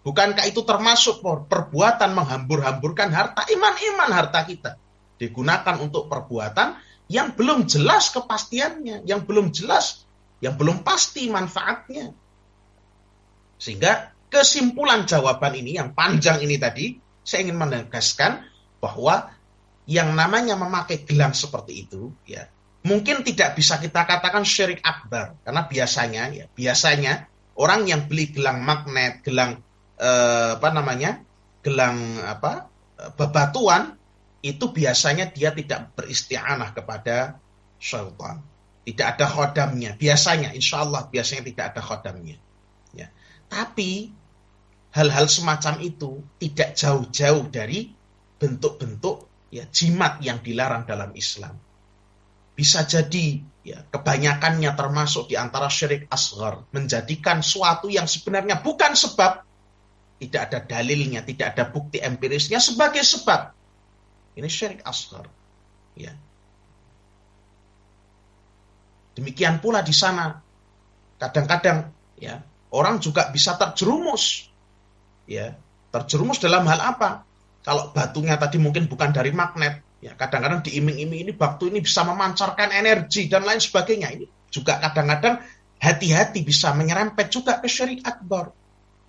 Bukankah itu termasuk perbuatan menghambur-hamburkan harta, iman-iman harta kita? Digunakan untuk perbuatan yang belum jelas kepastiannya, yang belum jelas, yang belum pasti manfaatnya. Sehingga kesimpulan jawaban ini, yang panjang ini tadi, saya ingin menegaskan bahwa yang namanya memakai gelang seperti itu, ya, mungkin tidak bisa kita katakan syirik akbar. Karena biasanya orang yang beli gelang magnet, gelang bebatuan, itu biasanya dia tidak beristi'anah kepada syaitan. Tidak ada khodamnya. Biasanya, insya Allah biasanya tidak ada khodamnya. Ya. Tapi hal-hal semacam itu tidak jauh-jauh dari bentuk-bentuk ya, jimat yang dilarang dalam Islam. Bisa jadi ya, kebanyakannya termasuk di antara syirik asghar, menjadikan suatu yang sebenarnya bukan sebab, tidak ada dalilnya, tidak ada bukti empirisnya sebagai sebab. Ini syirik asghar. Ya. Demikian pula di sana, kadang-kadang ya orang juga bisa terjerumus. Ya, terjerumus dalam hal apa? Kalau batunya tadi mungkin bukan dari magnet, ya kadang-kadang diiming-iming ini batu ini bisa memancarkan energi dan lain sebagainya. Ini juga kadang-kadang hati-hati bisa menyerempet juga ke syirik akbar.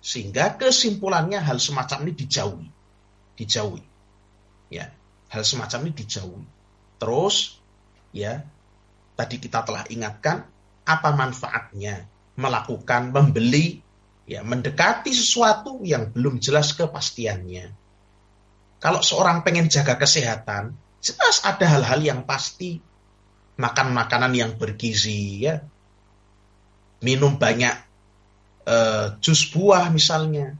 Sehingga kesimpulannya hal semacam ini dijauhi. Ya, hal semacam ini dijauhi. Terus, ya, tadi kita telah ingatkan apa manfaatnya melakukan, membeli, ya, mendekati sesuatu yang belum jelas kepastiannya. Kalau seorang pengen jaga kesehatan, jelas ada hal-hal yang pasti. Makan makanan yang bergizi, ya, minum banyak jus buah misalnya,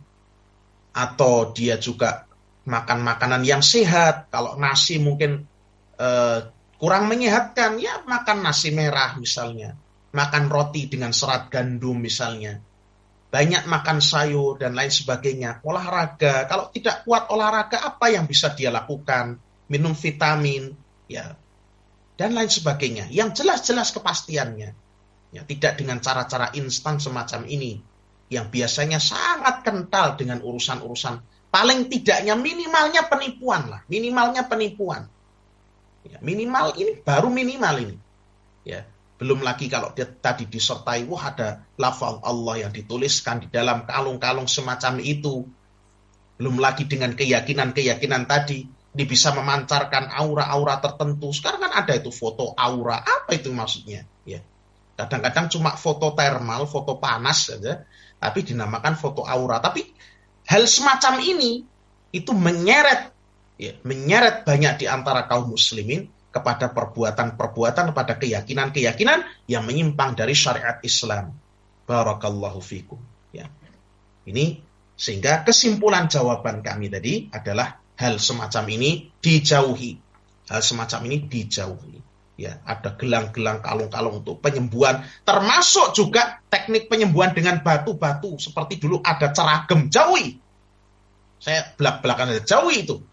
atau dia juga makan makanan yang sehat. Kalau nasi mungkin kurang menyehatkan, ya makan nasi merah misalnya, makan roti dengan serat gandum misalnya, banyak makan sayur dan lain sebagainya. Olahraga, kalau tidak kuat olahraga apa yang bisa dia lakukan? Minum vitamin, ya, dan lain sebagainya. Yang jelas-jelas kepastiannya, ya, tidak dengan cara-cara instan semacam ini yang biasanya sangat kental dengan urusan-urusan, paling tidaknya minimalnya penipuan lah, ya, minimal ini, baru minimal ini, ya, belum lagi kalau dia tadi disertai, wah ada lafal Allah yang dituliskan di dalam kalung-kalung semacam itu, belum lagi dengan keyakinan tadi, dia bisa memancarkan aura-aura tertentu. Sekarang kan ada itu foto aura, apa itu maksudnya, ya, kadang-kadang cuma foto thermal, foto panas saja, tapi dinamakan foto aura. Tapi hal semacam ini itu menyeret banyak di antara kaum muslimin kepada perbuatan-perbuatan, kepada keyakinan-keyakinan yang menyimpang dari syariat Islam. Barakallahu fikum. Ya. Ini sehingga kesimpulan jawaban kami tadi adalah hal semacam ini dijauhi. Hal semacam ini dijauhi. Ya, ada gelang-gelang, kalung-kalung untuk penyembuhan, termasuk juga teknik penyembuhan dengan batu-batu seperti dulu ada ceragem, jauhi. Saya belak-belakan aja, jauhi itu.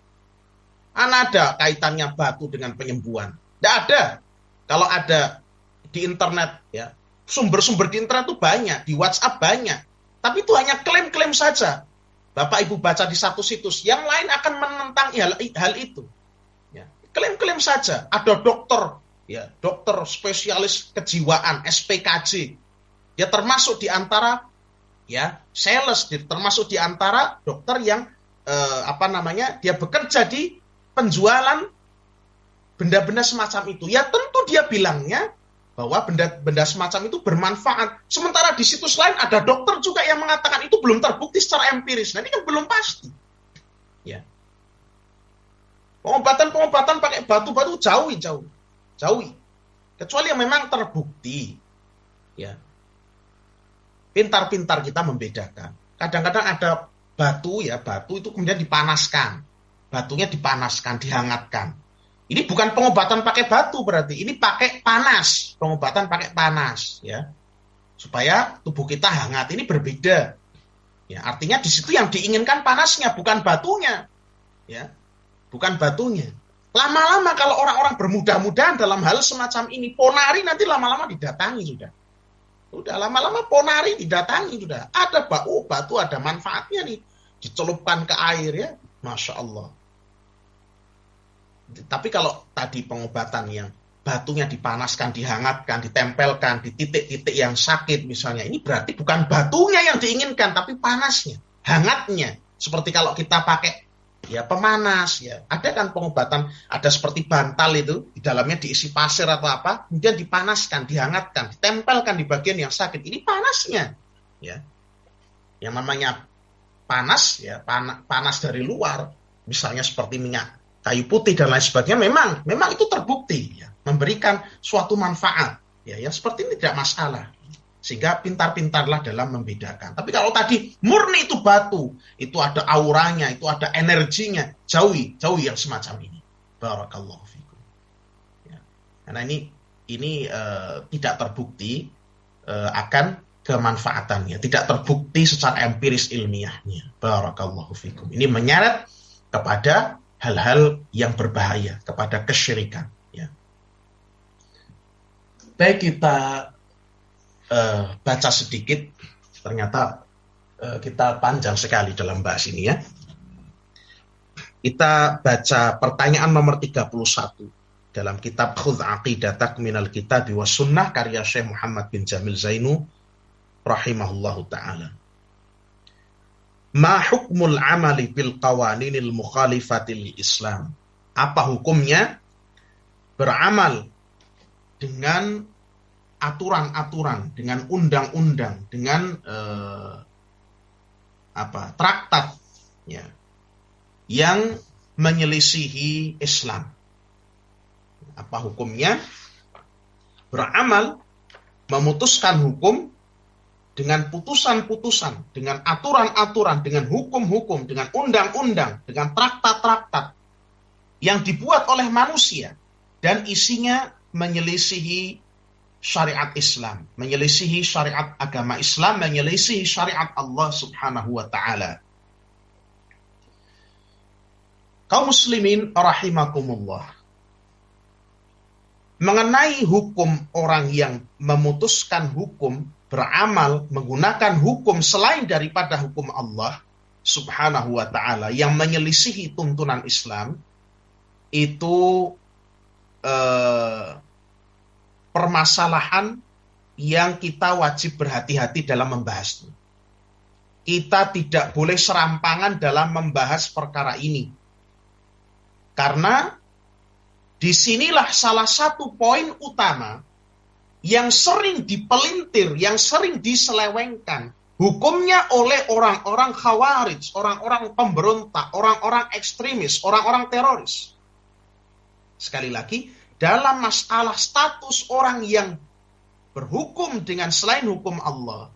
Mana ada kaitannya batu dengan penyembuhan? Tidak ada. Kalau ada di internet, ya, sumber-sumber di internet itu banyak, di WhatsApp banyak. Tapi itu hanya klaim-klaim saja. Bapak Ibu baca di satu situs, yang lain akan menentang hal itu. Ya, klaim-klaim saja. Ada dokter, ya, dokter spesialis kejiwaan, SPKJ, Dia termasuk di antara sales, termasuk di antara dokter yang dia bekerja di penjualan benda-benda semacam itu. Ya tentu dia bilangnya bahwa benda-benda semacam itu bermanfaat. Sementara di situs lain ada dokter juga yang mengatakan itu belum terbukti secara empiris. Nah, ini kan belum pasti. Ya. Pengobatan pakai batu-batu jauhi. Kecuali yang memang terbukti. Ya. Pintar-pintar kita membedakan. Kadang-kadang ada batu itu kemudian dipanaskan. Batunya dipanaskan, dihangatkan. Ini bukan pengobatan pakai batu berarti, ini pakai panas, pengobatan pakai panas, ya, supaya tubuh kita hangat. Ini berbeda, ya. Artinya di situ yang diinginkan panasnya, bukan batunya, ya, bukan batunya. Lama-lama kalau orang-orang bermudah-mudahan dalam hal semacam ini, ponari nanti lama-lama didatangi sudah. Udah lama-lama ponari didatangi sudah. Ada batu ada manfaatnya nih, dicelupkan ke air ya, masya Allah. Tapi kalau tadi pengobatan yang batunya dipanaskan, dihangatkan, ditempelkan di titik-titik yang sakit misalnya, ini berarti bukan batunya yang diinginkan, tapi panasnya, hangatnya. Seperti kalau kita pakai pemanas, ya. Ada kan pengobatan, ada seperti bantal itu, di dalamnya diisi pasir atau apa, kemudian dipanaskan, dihangatkan, ditempelkan di bagian yang sakit. Ini panasnya, ya. Yang namanya panas, ya, panas dari luar, misalnya seperti minyak kayu putih dan lain sebagainya, memang itu terbukti, ya, memberikan suatu manfaat, ya, yang seperti ini tidak masalah. Sehingga pintar-pintarlah dalam membedakan. Tapi kalau tadi murni itu batu, itu ada auranya, itu ada energinya, jauhi yang semacam ini. Barakallahu fikum. Ya. Karena ini tidak terbukti akan kemanfaatannya, tidak terbukti secara empiris ilmiahnya. Barakallahu fikum. Ini menyeret kepada hal-hal yang berbahaya, kepada kesyirikan. Ya. Baik, kita baca sedikit. Ternyata kita panjang sekali dalam bahas ini ya. Kita baca pertanyaan nomor 31 dalam kitab Khudh Aqidatak Minal Kitabi was Sunnah karya Syekh Muhammad bin Jamil Zainu rahimahullahu ta'ala. Ma hukmul amali bil qawaninil mukhalifatil Islam? Apa hukumnya beramal dengan aturan-aturan, dengan undang-undang, dengan traktat, ya, yang menyelisihi Islam? Apa hukumnya beramal, memutuskan hukum dengan putusan-putusan, dengan aturan-aturan, dengan hukum-hukum, dengan undang-undang, dengan traktat-traktat yang dibuat oleh manusia dan isinya menyelisihi syariat Islam, menyelisihi syariat agama Islam, menyelisihi syariat Allah Subhanahu wa ta'ala. Kaum muslimin rahimakumullah. Mengenai hukum orang yang memutuskan hukum, beramal menggunakan hukum selain daripada hukum Allah Subhanahu wa ta'ala yang menyelisihi tuntunan Islam, itu permasalahan yang kita wajib berhati-hati dalam membahasnya. Kita tidak boleh serampangan dalam membahas perkara ini. Karena disinilah salah satu poin utama yang sering dipelintir, yang sering diselewengkan hukumnya oleh orang-orang khawarij, orang-orang pemberontak, orang-orang ekstremis, orang-orang teroris. Sekali lagi, dalam masalah status orang yang berhukum dengan selain hukum Allah,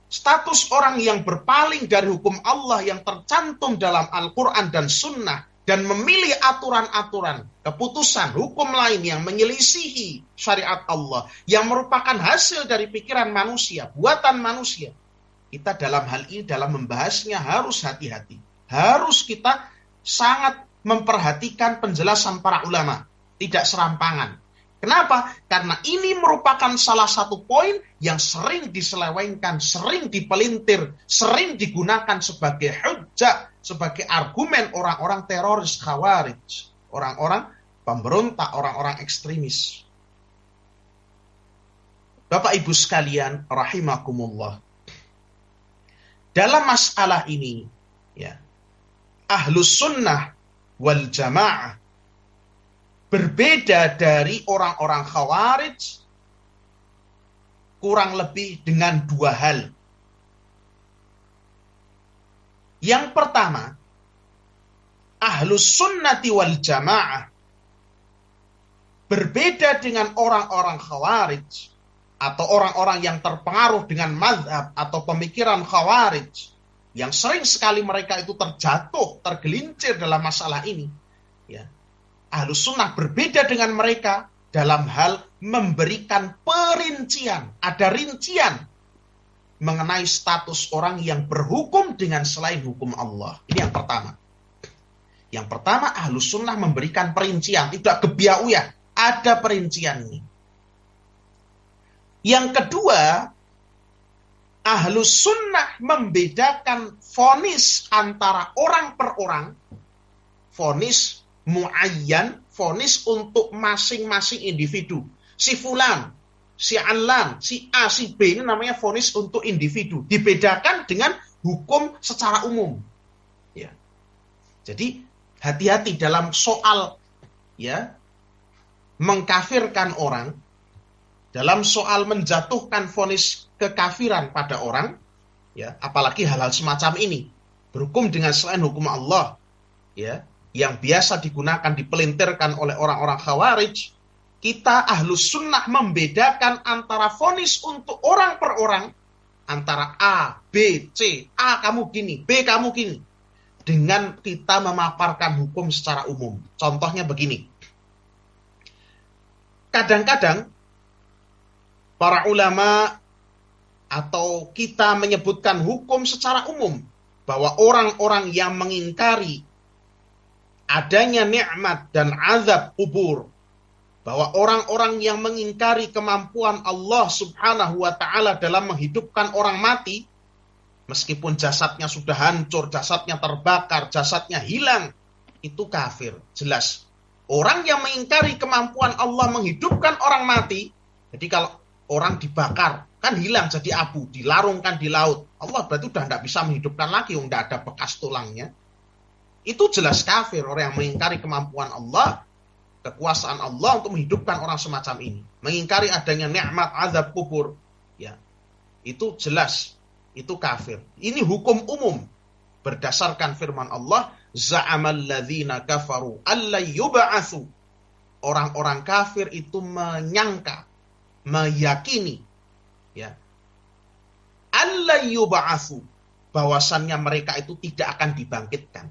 status orang yang berpaling dari hukum Allah yang tercantum dalam Al-Quran dan Sunnah, dan memilih aturan-aturan, keputusan, hukum lain yang menyelisihi syariat Allah, yang merupakan hasil dari pikiran manusia, buatan manusia. Kita dalam hal ini, dalam membahasnya harus hati-hati. Harus kita sangat memperhatikan penjelasan para ulama, tidak serampangan. Kenapa? Karena ini merupakan salah satu poin yang sering diselewengkan, sering dipelintir, sering digunakan sebagai hujjah, sebagai argumen orang-orang teroris khawarij, orang-orang pemberontak, orang-orang ekstremis. Bapak Ibu sekalian rahimakumullah. Dalam masalah ini, ya, Ahlus Sunnah wal Jamaah berbeda dari orang-orang Khawarij kurang lebih dengan dua hal. Yang pertama, Ahlus Sunnati wal Jamaah berbeda dengan orang-orang Khawarij atau orang-orang yang terpengaruh dengan mazhab atau pemikiran Khawarij, yang sering sekali mereka itu terjatuh, tergelincir dalam masalah ini. Ya. Ahlus Sunnah berbeda dengan mereka dalam hal memberikan perincian, ada rincian mengenai status orang yang berhukum dengan selain hukum Allah. Ini yang pertama. Yang pertama, Ahlus Sunnah memberikan perincian, tidak gebiauyah, ada perincian ini. Yang kedua, Ahlus Sunnah membedakan vonis antara orang per orang, vonis muayyan, vonis untuk masing-masing individu. Si fulan, si alan, si A, si B, ini namanya vonis untuk individu. Dibedakan dengan hukum secara umum. Ya. Jadi hati-hati dalam soal, ya, mengkafirkan orang, dalam soal menjatuhkan vonis kekafiran pada orang, ya, apalagi hal-hal semacam ini, berhukum dengan selain hukum Allah, ya, yang biasa digunakan, dipelintirkan oleh orang-orang Khawarij, kita Ahlus Sunnah membedakan antara vonis untuk orang per orang, antara A, B, C, A kamu gini, B kamu gini, dengan kita memaparkan hukum secara umum. Contohnya begini. Kadang-kadang para ulama atau kita menyebutkan hukum secara umum bahwa orang-orang yang mengingkari adanya nikmat dan azab kubur, bahwa orang-orang yang mengingkari kemampuan Allah Subhanahu wa taala dalam menghidupkan orang mati, meskipun jasadnya sudah hancur, jasadnya terbakar, jasadnya hilang, itu kafir, jelas. Orang yang mengingkari kemampuan Allah menghidupkan orang mati, jadi kalau orang dibakar, kan hilang jadi abu, dilarungkan di laut, Allah berarti udah tidak bisa menghidupkan lagi, udah ada bekas tulangnya. Itu jelas kafir, orang yang mengingkari kemampuan Allah, kekuasaan Allah untuk menghidupkan orang semacam ini. Mengingkari adanya nikmat azab kubur, ya, itu jelas, itu kafir. Ini hukum umum berdasarkan firman Allah, za'amal ladzina kafaru alla yub'atsu. Orang-orang kafir itu menyangka, meyakini, ya, alla yub'atsu, bahwasannya mereka itu tidak akan dibangkitkan.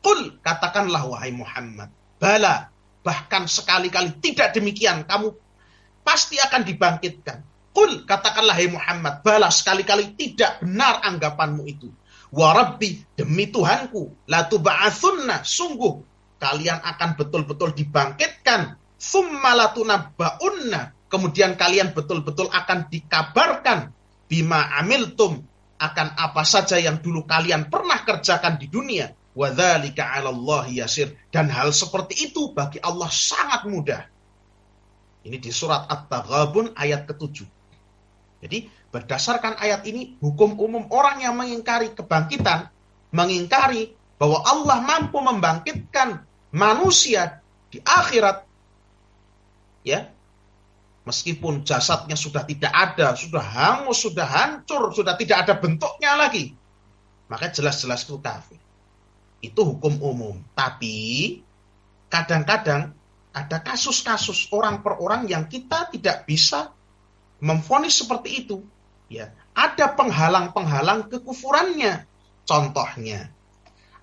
Qul, katakanlah wahai Muhammad, bala, bahkan sekali-kali tidak demikian, kamu pasti akan dibangkitkan. Qul, katakanlah wahai Muhammad, bala, sekali-kali tidak benar anggapanmu itu. Wa rabbi, demi Tuhanku, la tuba'atsunna, sungguh kalian akan betul-betul dibangkitkan. Tsumma latunabba'unna, kemudian kalian betul-betul akan dikabarkan bima amiltum, akan apa saja yang dulu kalian pernah kerjakan di dunia. Wa dzalika 'alallahi yasir, dan hal seperti itu bagi Allah sangat mudah. Ini di surat At-Taghabun ayat ke-7. Jadi berdasarkan ayat ini, hukum umum orang yang mengingkari kebangkitan, mengingkari bahwa Allah mampu membangkitkan manusia di akhirat, ya, meskipun jasadnya sudah tidak ada, sudah hangus, sudah hancur, sudah tidak ada bentuknya lagi, maka jelas-jelas itu kafir. Itu hukum umum. Tapi kadang-kadang ada kasus-kasus orang per orang yang kita tidak bisa memvonis seperti itu. Ya, ada penghalang-penghalang kekufurannya. Contohnya,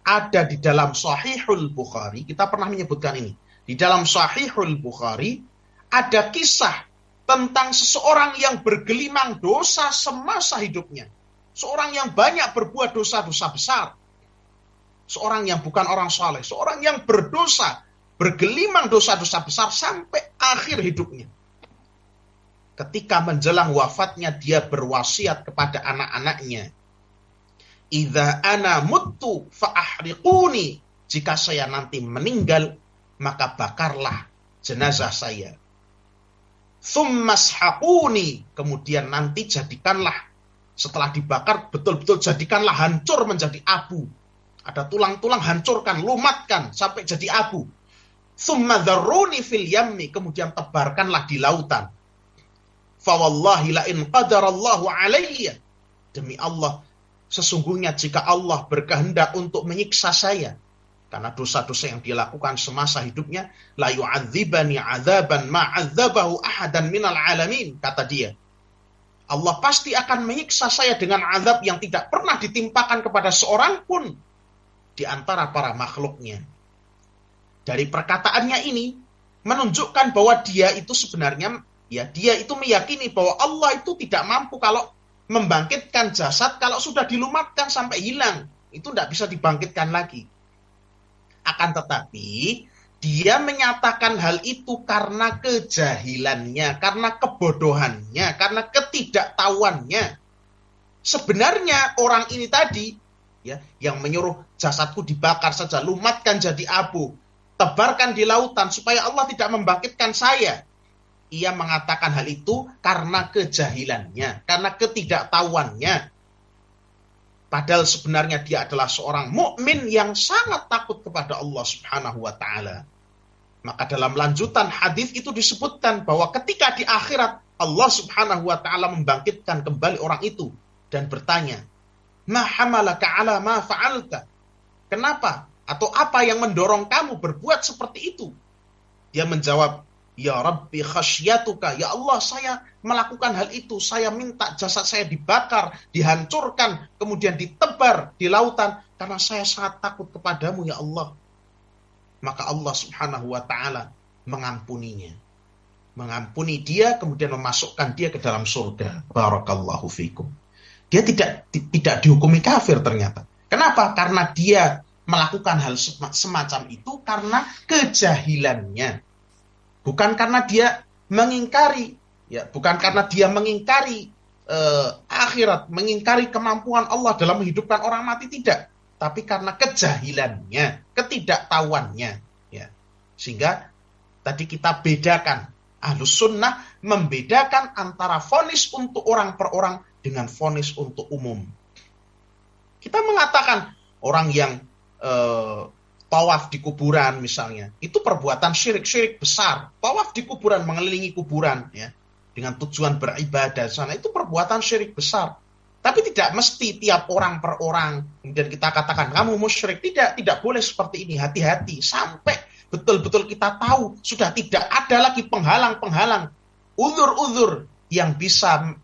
ada di dalam Sahihul Bukhari, kita pernah menyebutkan ini. Di dalam Sahihul Bukhari ada kisah tentang seseorang yang bergelimang dosa semasa hidupnya. Seorang yang banyak berbuat dosa-dosa besar. Seorang yang bukan orang saleh, seorang yang berdosa, bergelimang dosa-dosa besar sampai akhir hidupnya. Ketika menjelang wafatnya, dia berwasiat kepada anak-anaknya, idza ana muttu fa ahriquni, jika saya nanti meninggal, maka bakarlah jenazah saya. Tsummashaƙuni, kemudian nanti jadikanlah, setelah dibakar betul-betul jadikanlah hancur menjadi abu. Ada tulang-tulang, hancurkan, lumatkan sampai jadi abu. Tsummadharruni fil yammi, kemudian tebarkanlah di lautan. Fawallahi la in qadarallahu alayya, demi Allah, sesungguhnya jika Allah berkehendak untuk menyiksa saya, karena dosa-dosa yang dia lakukan semasa hidupnya, la yu'adzibani 'adzaban ma 'adzabahu ahadan minal alamin, kata dia. Allah pasti akan menyiksa saya dengan azab yang tidak pernah ditimpakan kepada seorang pun di antara para makhluknya. Dari perkataannya ini menunjukkan bahwa dia itu sebenarnya, ya, dia itu meyakini bahwa Allah itu tidak mampu kalau membangkitkan jasad kalau sudah dilumatkan sampai hilang. Itu tidak bisa dibangkitkan lagi. Akan tetapi, dia menyatakan hal itu karena kejahilannya, karena kebodohannya, karena ketidaktahuannya. Sebenarnya orang ini tadi, ya, yang menyuruh jasadku dibakar saja, lumatkan jadi abu, tebarkan di lautan supaya Allah tidak membangkitkan saya. Ia mengatakan hal itu karena kejahilannya, karena ketidaktahuannya. Padahal sebenarnya dia adalah seorang mukmin yang sangat takut kepada Allah Subhanahu wa taala. Maka dalam lanjutan hadis itu disebutkan bahwa ketika di akhirat Allah Subhanahu wa taala membangkitkan kembali orang itu dan bertanya, "Ma hamalaka ala ma fa'alta?" Kenapa atau apa yang mendorong kamu berbuat seperti itu? Dia menjawab, "Ya Rabbi khasyatuka." Ya Allah, saya melakukan hal itu. Saya minta jasad saya dibakar, dihancurkan, kemudian ditebar di lautan karena saya sangat takut kepadamu, ya Allah. Maka Allah Subhanahu wa taala mengampuninya. Mengampuni dia, kemudian memasukkan dia ke dalam surga. Barakallahu fikum. Dia tidak dihukumi kafir ternyata. Kenapa? Karena dia melakukan hal semacam itu karena kejahilannya. Bukan karena dia mengingkari, ya, bukan karena dia mengingkari akhirat, mengingkari kemampuan Allah dalam menghidupkan orang mati, tidak. Tapi karena kejahilannya, ketidaktahuannya, ya. Sehingga tadi kita bedakan, Ahlus Sunnah membedakan antara vonis untuk orang per orang dengan vonis untuk umum. Kita mengatakan orang yang tawaf di kuburan misalnya, itu perbuatan syirik besar. Tawaf di kuburan, mengelilingi kuburan, ya, dengan tujuan beribadah sana, itu perbuatan syirik besar. Tapi tidak mesti tiap orang per orang kemudian kita katakan kamu musyrik. Tidak boleh seperti ini. Hati-hati sampai betul-betul kita tahu sudah tidak ada lagi penghalang-penghalang, uzur-uzur yang bisa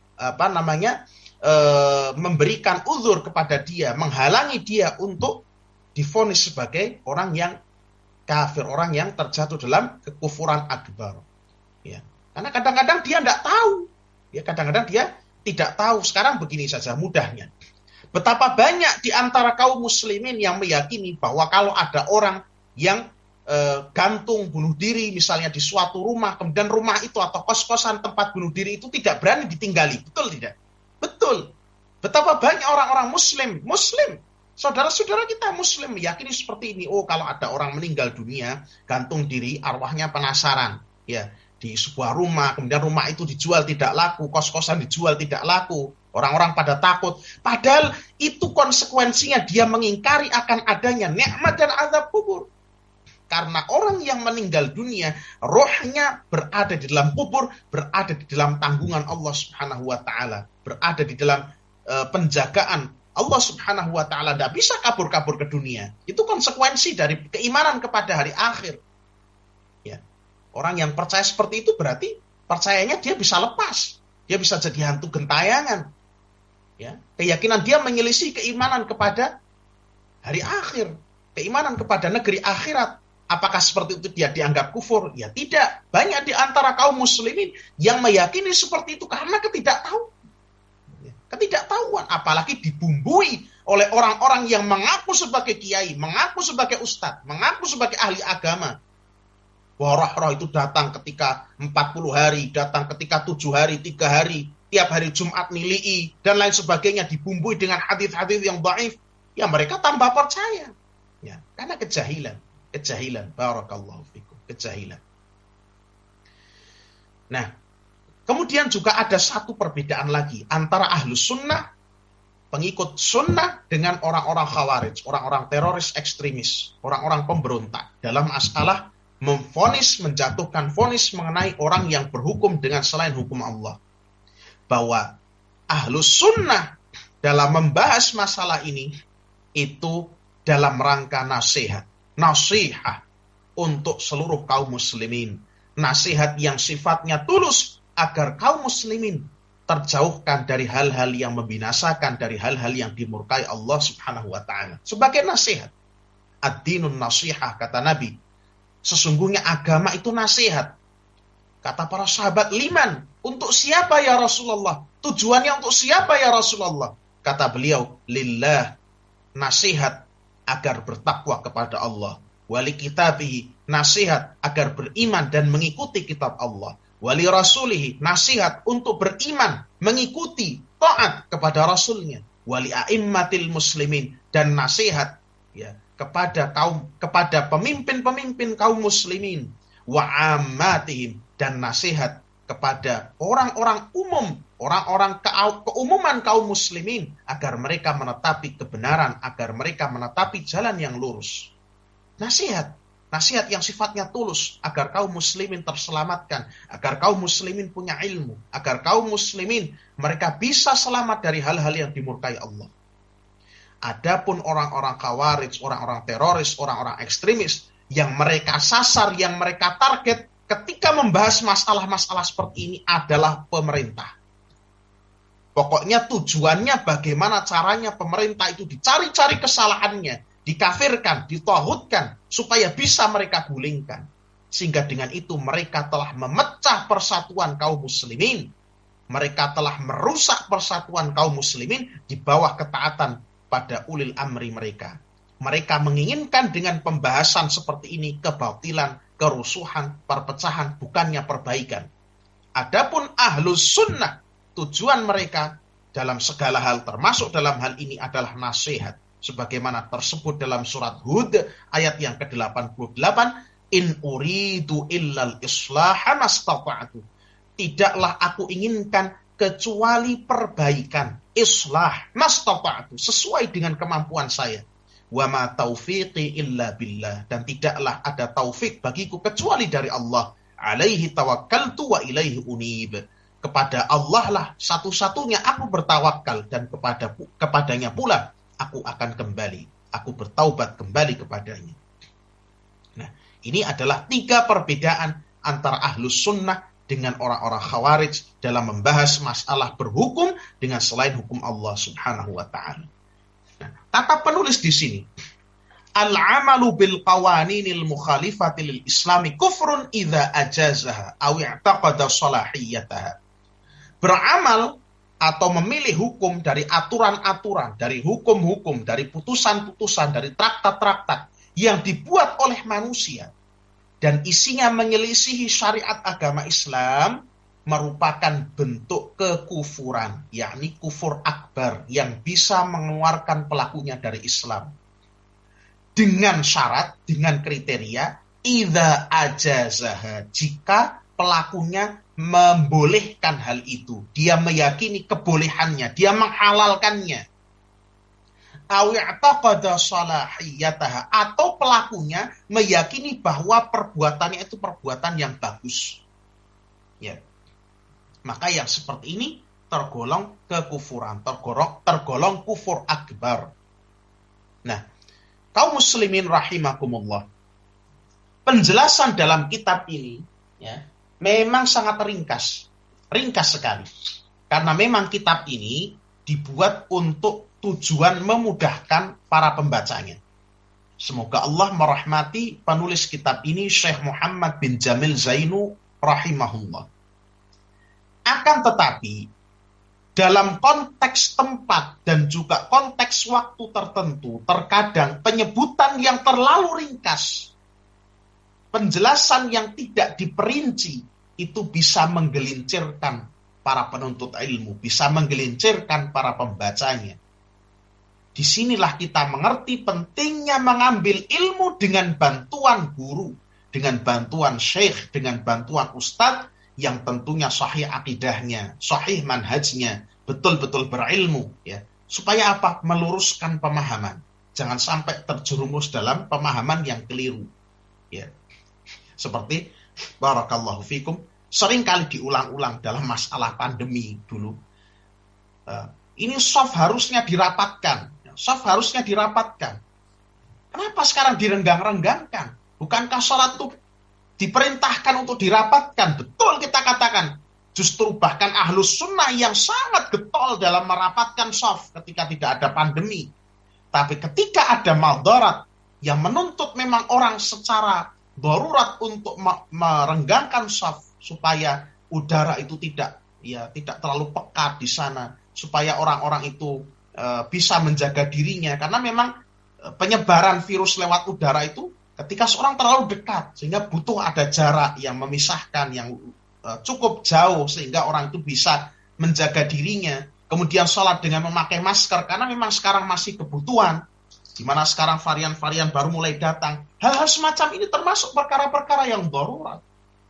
memberikan uzur kepada dia, menghalangi dia untuk divonis sebagai orang yang kafir, orang yang terjatuh dalam kekufuran akbar. Ya. Karena kadang-kadang dia tidak tahu. Ya, kadang-kadang dia tidak tahu. Sekarang begini saja mudahnya. Betapa banyak di antara kaum muslimin yang meyakini bahwa kalau ada orang yang gantung bunuh diri misalnya di suatu rumah, kemudian rumah itu atau kos-kosan tempat bunuh diri itu tidak berani ditinggali. Betul tidak? Betul. Betapa banyak orang-orang muslim, saudara-saudara kita muslim meyakini seperti ini. Oh, kalau ada orang meninggal dunia, gantung diri, arwahnya penasaran. Ya, di sebuah rumah, kemudian rumah itu dijual tidak laku, kos-kosan dijual tidak laku, orang-orang pada takut. Padahal itu konsekuensinya dia mengingkari akan adanya nikmat dan azab kubur. Karena orang yang meninggal dunia, rohnya berada di dalam kubur, berada di dalam tanggungan Allah Subhanahu wa taala, berada di dalam penjagaan Allah Subhanahu wa taala, tidak bisa kabur-kabur ke dunia. Itu konsekuensi dari keimanan kepada hari akhir. Ya. Orang yang percaya seperti itu berarti percayanya dia bisa lepas. Dia bisa jadi hantu gentayangan. Ya. Keyakinan dia menyelisih keimanan kepada hari akhir, keimanan kepada negeri akhirat. Apakah seperti itu dia dianggap kufur? Ya tidak. Banyak di antara kaum muslimin yang meyakini seperti itu karena ketidaktahuan, apalagi dibumbui oleh orang-orang yang mengaku sebagai kiai, mengaku sebagai ustadz, mengaku sebagai ahli agama. Bahwa roh itu datang ketika 40 hari, datang ketika 7 hari, 3 hari, tiap hari Jumat nilii, dan lain sebagainya, dibumbui dengan hadis-hadis yang dhaif. Ya mereka tambah percaya. Ya, karena kejahilan, barakallahu fikum, kejahilan. Nah, Kemudian juga ada satu perbedaan lagi antara ahlus sunnah, pengikut sunnah, dengan orang-orang khawarij, orang-orang teroris ekstremis, orang-orang pemberontak dalam masalah memvonis, menjatuhkan vonis mengenai orang yang berhukum dengan selain hukum Allah. Bahwa ahlus sunnah dalam membahas masalah ini itu dalam rangka nasihat untuk seluruh kaum muslimin, nasihat yang sifatnya tulus agar kaum muslimin terjauhkan dari hal-hal yang membinasakan, dari hal-hal yang dimurkai Allah Subhanahu wa taala. Sebagai nasihat, ad-dinun nasihah, kata Nabi, sesungguhnya agama itu nasihat. Kata para sahabat, liman, untuk siapa ya Rasulullah? Tujuannya untuk siapa ya Rasulullah? Kata beliau, lillah, nasihat agar bertakwa kepada Allah. Wali kitabihi, nasihat agar beriman dan mengikuti kitab Allah. Wali rasulihi, nasihat untuk beriman, mengikuti, taat kepada rasulnya. Wali a'immatil muslimin, dan nasihat ya kepada pemimpin-pemimpin kaum muslimin. Wa ammatihim, dan nasihat kepada orang-orang umum, orang-orang keumuman kaum muslimin, agar mereka menetapi kebenaran, agar mereka menetapi jalan yang lurus. Nasihat yang sifatnya tulus, agar kaum muslimin terselamatkan, agar kaum muslimin punya ilmu, agar kaum muslimin mereka bisa selamat dari hal-hal yang dimurkai Allah. Adapun orang-orang khawarij, orang-orang teroris, orang-orang ekstremis, yang mereka sasar, yang mereka target ketika membahas masalah-masalah seperti ini adalah pemerintah. Pokoknya tujuannya bagaimana caranya pemerintah itu dicari-cari kesalahannya, dikafirkan, ditauhidkan, supaya bisa mereka gulingkan. Sehingga dengan itu mereka telah memecah persatuan kaum muslimin. Mereka telah merusak persatuan kaum muslimin di bawah ketaatan pada ulil amri mereka. Mereka menginginkan dengan pembahasan seperti ini kebatilan, kerusuhan, perpecahan, bukannya perbaikan. Adapun ahlus sunnah, tujuan mereka dalam segala hal, termasuk dalam hal ini adalah nasihat. Sebagaimana tersebut dalam surat Hud ayat yang ke-88, in uridu illal islaha mastata'tu. Tidaklah aku inginkan kecuali perbaikan, islah, mastata'tu, sesuai dengan kemampuan saya. Wa ma taufiqi illa billah, dan tidaklah ada taufik bagiku kecuali dari Allah. Alaihi tawakkaltu wa ilaihi unib. Kepada Allah lah satu-satunya aku bertawakal, dan kepadanya pula aku akan kembali. Aku bertaubat kembali kepadanya. Nah, ini adalah 3 perbedaan antara ahlus sunnah dengan orang-orang khawarij dalam membahas masalah berhukum dengan selain hukum Allah Subhanahu wa ta'ala. Nah, kata penulis di sini, al-amalu bil qawaninil mukhalifati lil islami kufrun idza ajazaha aw i'taqada salahiyataha. Beramal atau memilih hukum dari aturan-aturan, dari hukum-hukum, dari putusan-putusan, dari traktat-traktat yang dibuat oleh manusia dan isinya menyelisihi syariat agama Islam, merupakan bentuk kekufuran, yakni kufur akbar yang bisa mengeluarkan pelakunya dari Islam. Dengan syarat, dengan kriteria, idza ajazaha, jika pelakunya membolehkan hal itu, dia meyakini kebolehannya, dia menghalalkannya. Awi'taqada salahiyataha, atau pelakunya meyakini bahwa perbuatannya itu perbuatan yang bagus. Ya. Maka yang seperti ini tergolong kekufuran, tergolong kufur akbar. Nah, kaum muslimin rahimakumullah, penjelasan dalam kitab ini ya memang sangat ringkas sekali. Karena memang kitab ini dibuat untuk tujuan memudahkan para pembacanya. Semoga Allah merahmati penulis kitab ini, Syekh Muhammad bin Jamil Zainu rahimahullah. Akan tetapi, dalam konteks tempat dan juga konteks waktu tertentu, terkadang penyebutan yang terlalu ringkas, penjelasan yang tidak diperinci, itu bisa menggelincirkan para penuntut ilmu, bisa menggelincirkan para pembacanya. Disinilah kita mengerti pentingnya mengambil ilmu dengan bantuan guru, dengan bantuan syekh, dengan bantuan ustadz yang tentunya sahih akidahnya, sahih manhajnya, betul-betul berilmu, ya. Supaya apa? Meluruskan pemahaman. Jangan sampai terjerumus dalam pemahaman yang keliru, ya. Seperti barakallahu fikum sering kali diulang-ulang dalam masalah pandemi dulu. Ini soft harusnya dirapatkan. Soft harusnya dirapatkan. Kenapa sekarang direnggang-renggangkan? Bukankah sholat itu diperintahkan untuk dirapatkan? Betul kita katakan. Justru bahkan ahlus sunnah yang sangat getol dalam merapatkan soft ketika tidak ada pandemi. Tapi ketika ada maldarat yang menuntut memang orang secara darurat untuk merenggangkan soft supaya udara itu tidak terlalu pekat di sana, supaya orang-orang itu bisa menjaga dirinya, karena memang penyebaran virus lewat udara itu ketika seorang terlalu dekat, sehingga butuh ada jarak yang memisahkan yang cukup jauh sehingga orang itu bisa menjaga dirinya. Kemudian sholat dengan memakai masker, karena memang sekarang masih kebutuhan, di mana sekarang varian-varian baru mulai datang. Hal-hal semacam ini termasuk perkara-perkara yang darurat,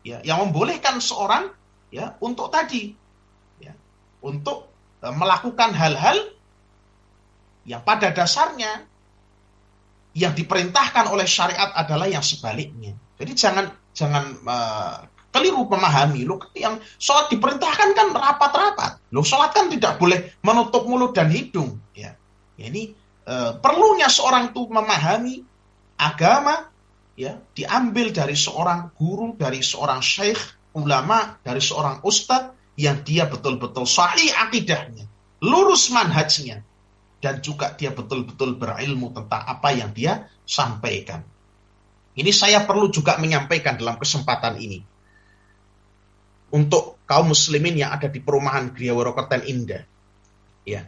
ya, yang membolehkan seorang, ya, untuk tadi, ya, untuk melakukan hal-hal yang pada dasarnya yang diperintahkan oleh syariat adalah yang sebaliknya. Jadi jangan keliru memahami. Loh, yang sholat diperintahkan kan rapat-rapat. Loh, sholat kan tidak boleh menutup mulut dan hidung. Ya, ini perlunya seorang itu memahami agama, ya, diambil dari seorang guru, dari seorang syekh, ulama, dari seorang ustadz yang dia betul-betul sahih akidahnya, lurus manhajnya, dan juga dia betul-betul berilmu tentang apa yang dia sampaikan. Ini saya perlu juga menyampaikan dalam kesempatan ini untuk kaum muslimin yang ada di perumahan Gria Warokerten Indah. Ya.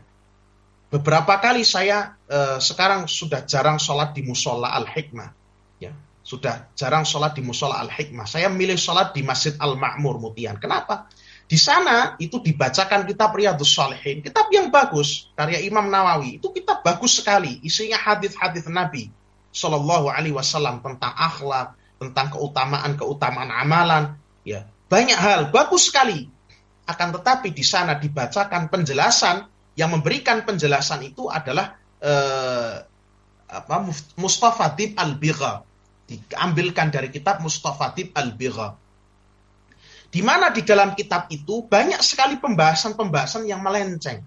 Beberapa kali saya sekarang sudah jarang sholat di musola Al-Hikmah. Ya. Sudah jarang sholat di musola Al-Hikmah. Saya milih sholat di Masjid Al-Ma'mur Mutian. Kenapa? Di sana itu dibacakan kitab Riyadhus Shalihin, kitab yang bagus, karya Imam Nawawi. Itu kitab bagus sekali, isinya hadis-hadis Nabi Shallallahu Alaihi Wasallam tentang akhlak, tentang keutamaan amalan, ya, banyak hal bagus sekali. Akan tetapi di sana dibacakan penjelasan, yang memberikan penjelasan itu adalah Mustafadib Al-Bigha, diambilkan dari kitab Mustafadib Al-Bigha. Di mana di dalam kitab itu banyak sekali pembahasan-pembahasan yang melenceng.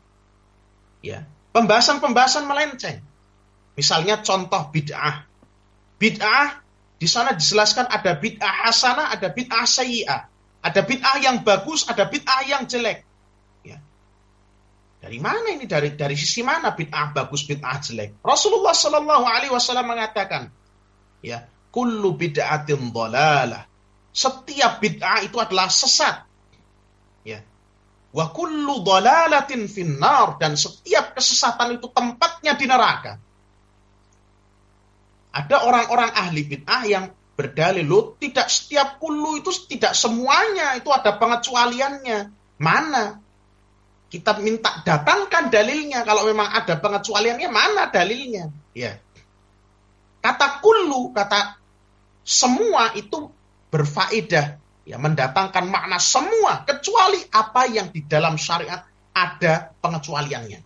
Ya, pembahasan-pembahasan melenceng. Misalnya contoh bid'ah. Bid'ah di sana dijelaskan ada bid'ah hasanah, ada bid'ah sayyi'ah. Ada bid'ah yang bagus, ada bid'ah yang jelek. Ya. Dari mana ini? Dari sisi mana bid'ah bagus, bid'ah jelek? Rasulullah Shallallahu Alaihi Wasallam mengatakan, ya, kullu bid'atin dhalalah. Setiap bid'ah itu adalah sesat. Ya. Wa kullu dhalalatin finnar, dan setiap kesesatan itu tempatnya di neraka. Ada orang-orang ahli bid'ah yang berdalil, loh, tidak setiap kullu itu, tidak semuanya itu ada pengecualiannya. Mana? Kita minta datangkan dalilnya. Kalau memang ada pengecualiannya, mana dalilnya? Ya. Kata kullu, kata semua itu berfaedah, ya, mendatangkan makna semua, kecuali apa yang di dalam syariat ada pengecualiannya.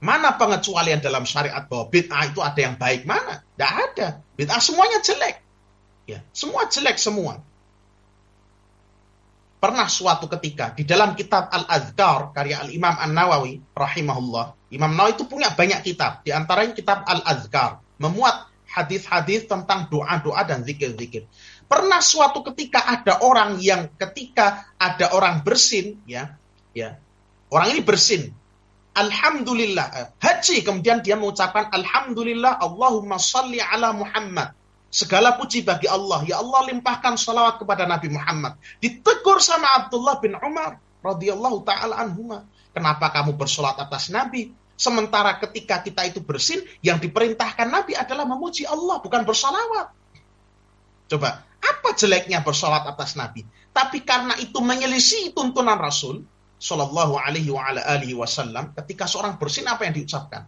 Mana pengecualian dalam syariat bahwa bid'ah itu ada yang baik? Mana? Tidak ada. Bid'ah semuanya jelek. Ya, semua jelek semua. Pernah suatu ketika di dalam kitab Al-Adhkar karya Al-Imam An-Nawawi rahimahullah. Imam Nawawi itu punya banyak kitab, di antaranya kitab Al-Adhkar, memuat hadis-hadis tentang doa-doa dan zikir-zikir. Pernah suatu ketika ada orang yang ketika ada orang bersin, ya, orang ini bersin, alhamdulillah, haji, kemudian dia mengucapkan alhamdulillah, Allahumma salli ala Muhammad. Segala puji bagi Allah, ya Allah limpahkan salawat kepada Nabi Muhammad. Ditegur sama Abdullah bin Umar radhiyallahu taala anhuma. Kenapa kamu bersolat atas Nabi? Sementara ketika kita itu bersin, yang diperintahkan Nabi adalah memuji Allah, bukan bersalawat. Coba, apa jeleknya bersolat atas Nabi? Tapi karena itu menyelisih tuntunan Rasul Sallallahu Alaihi Wasallam, ketika seorang bersin apa yang diucapkan?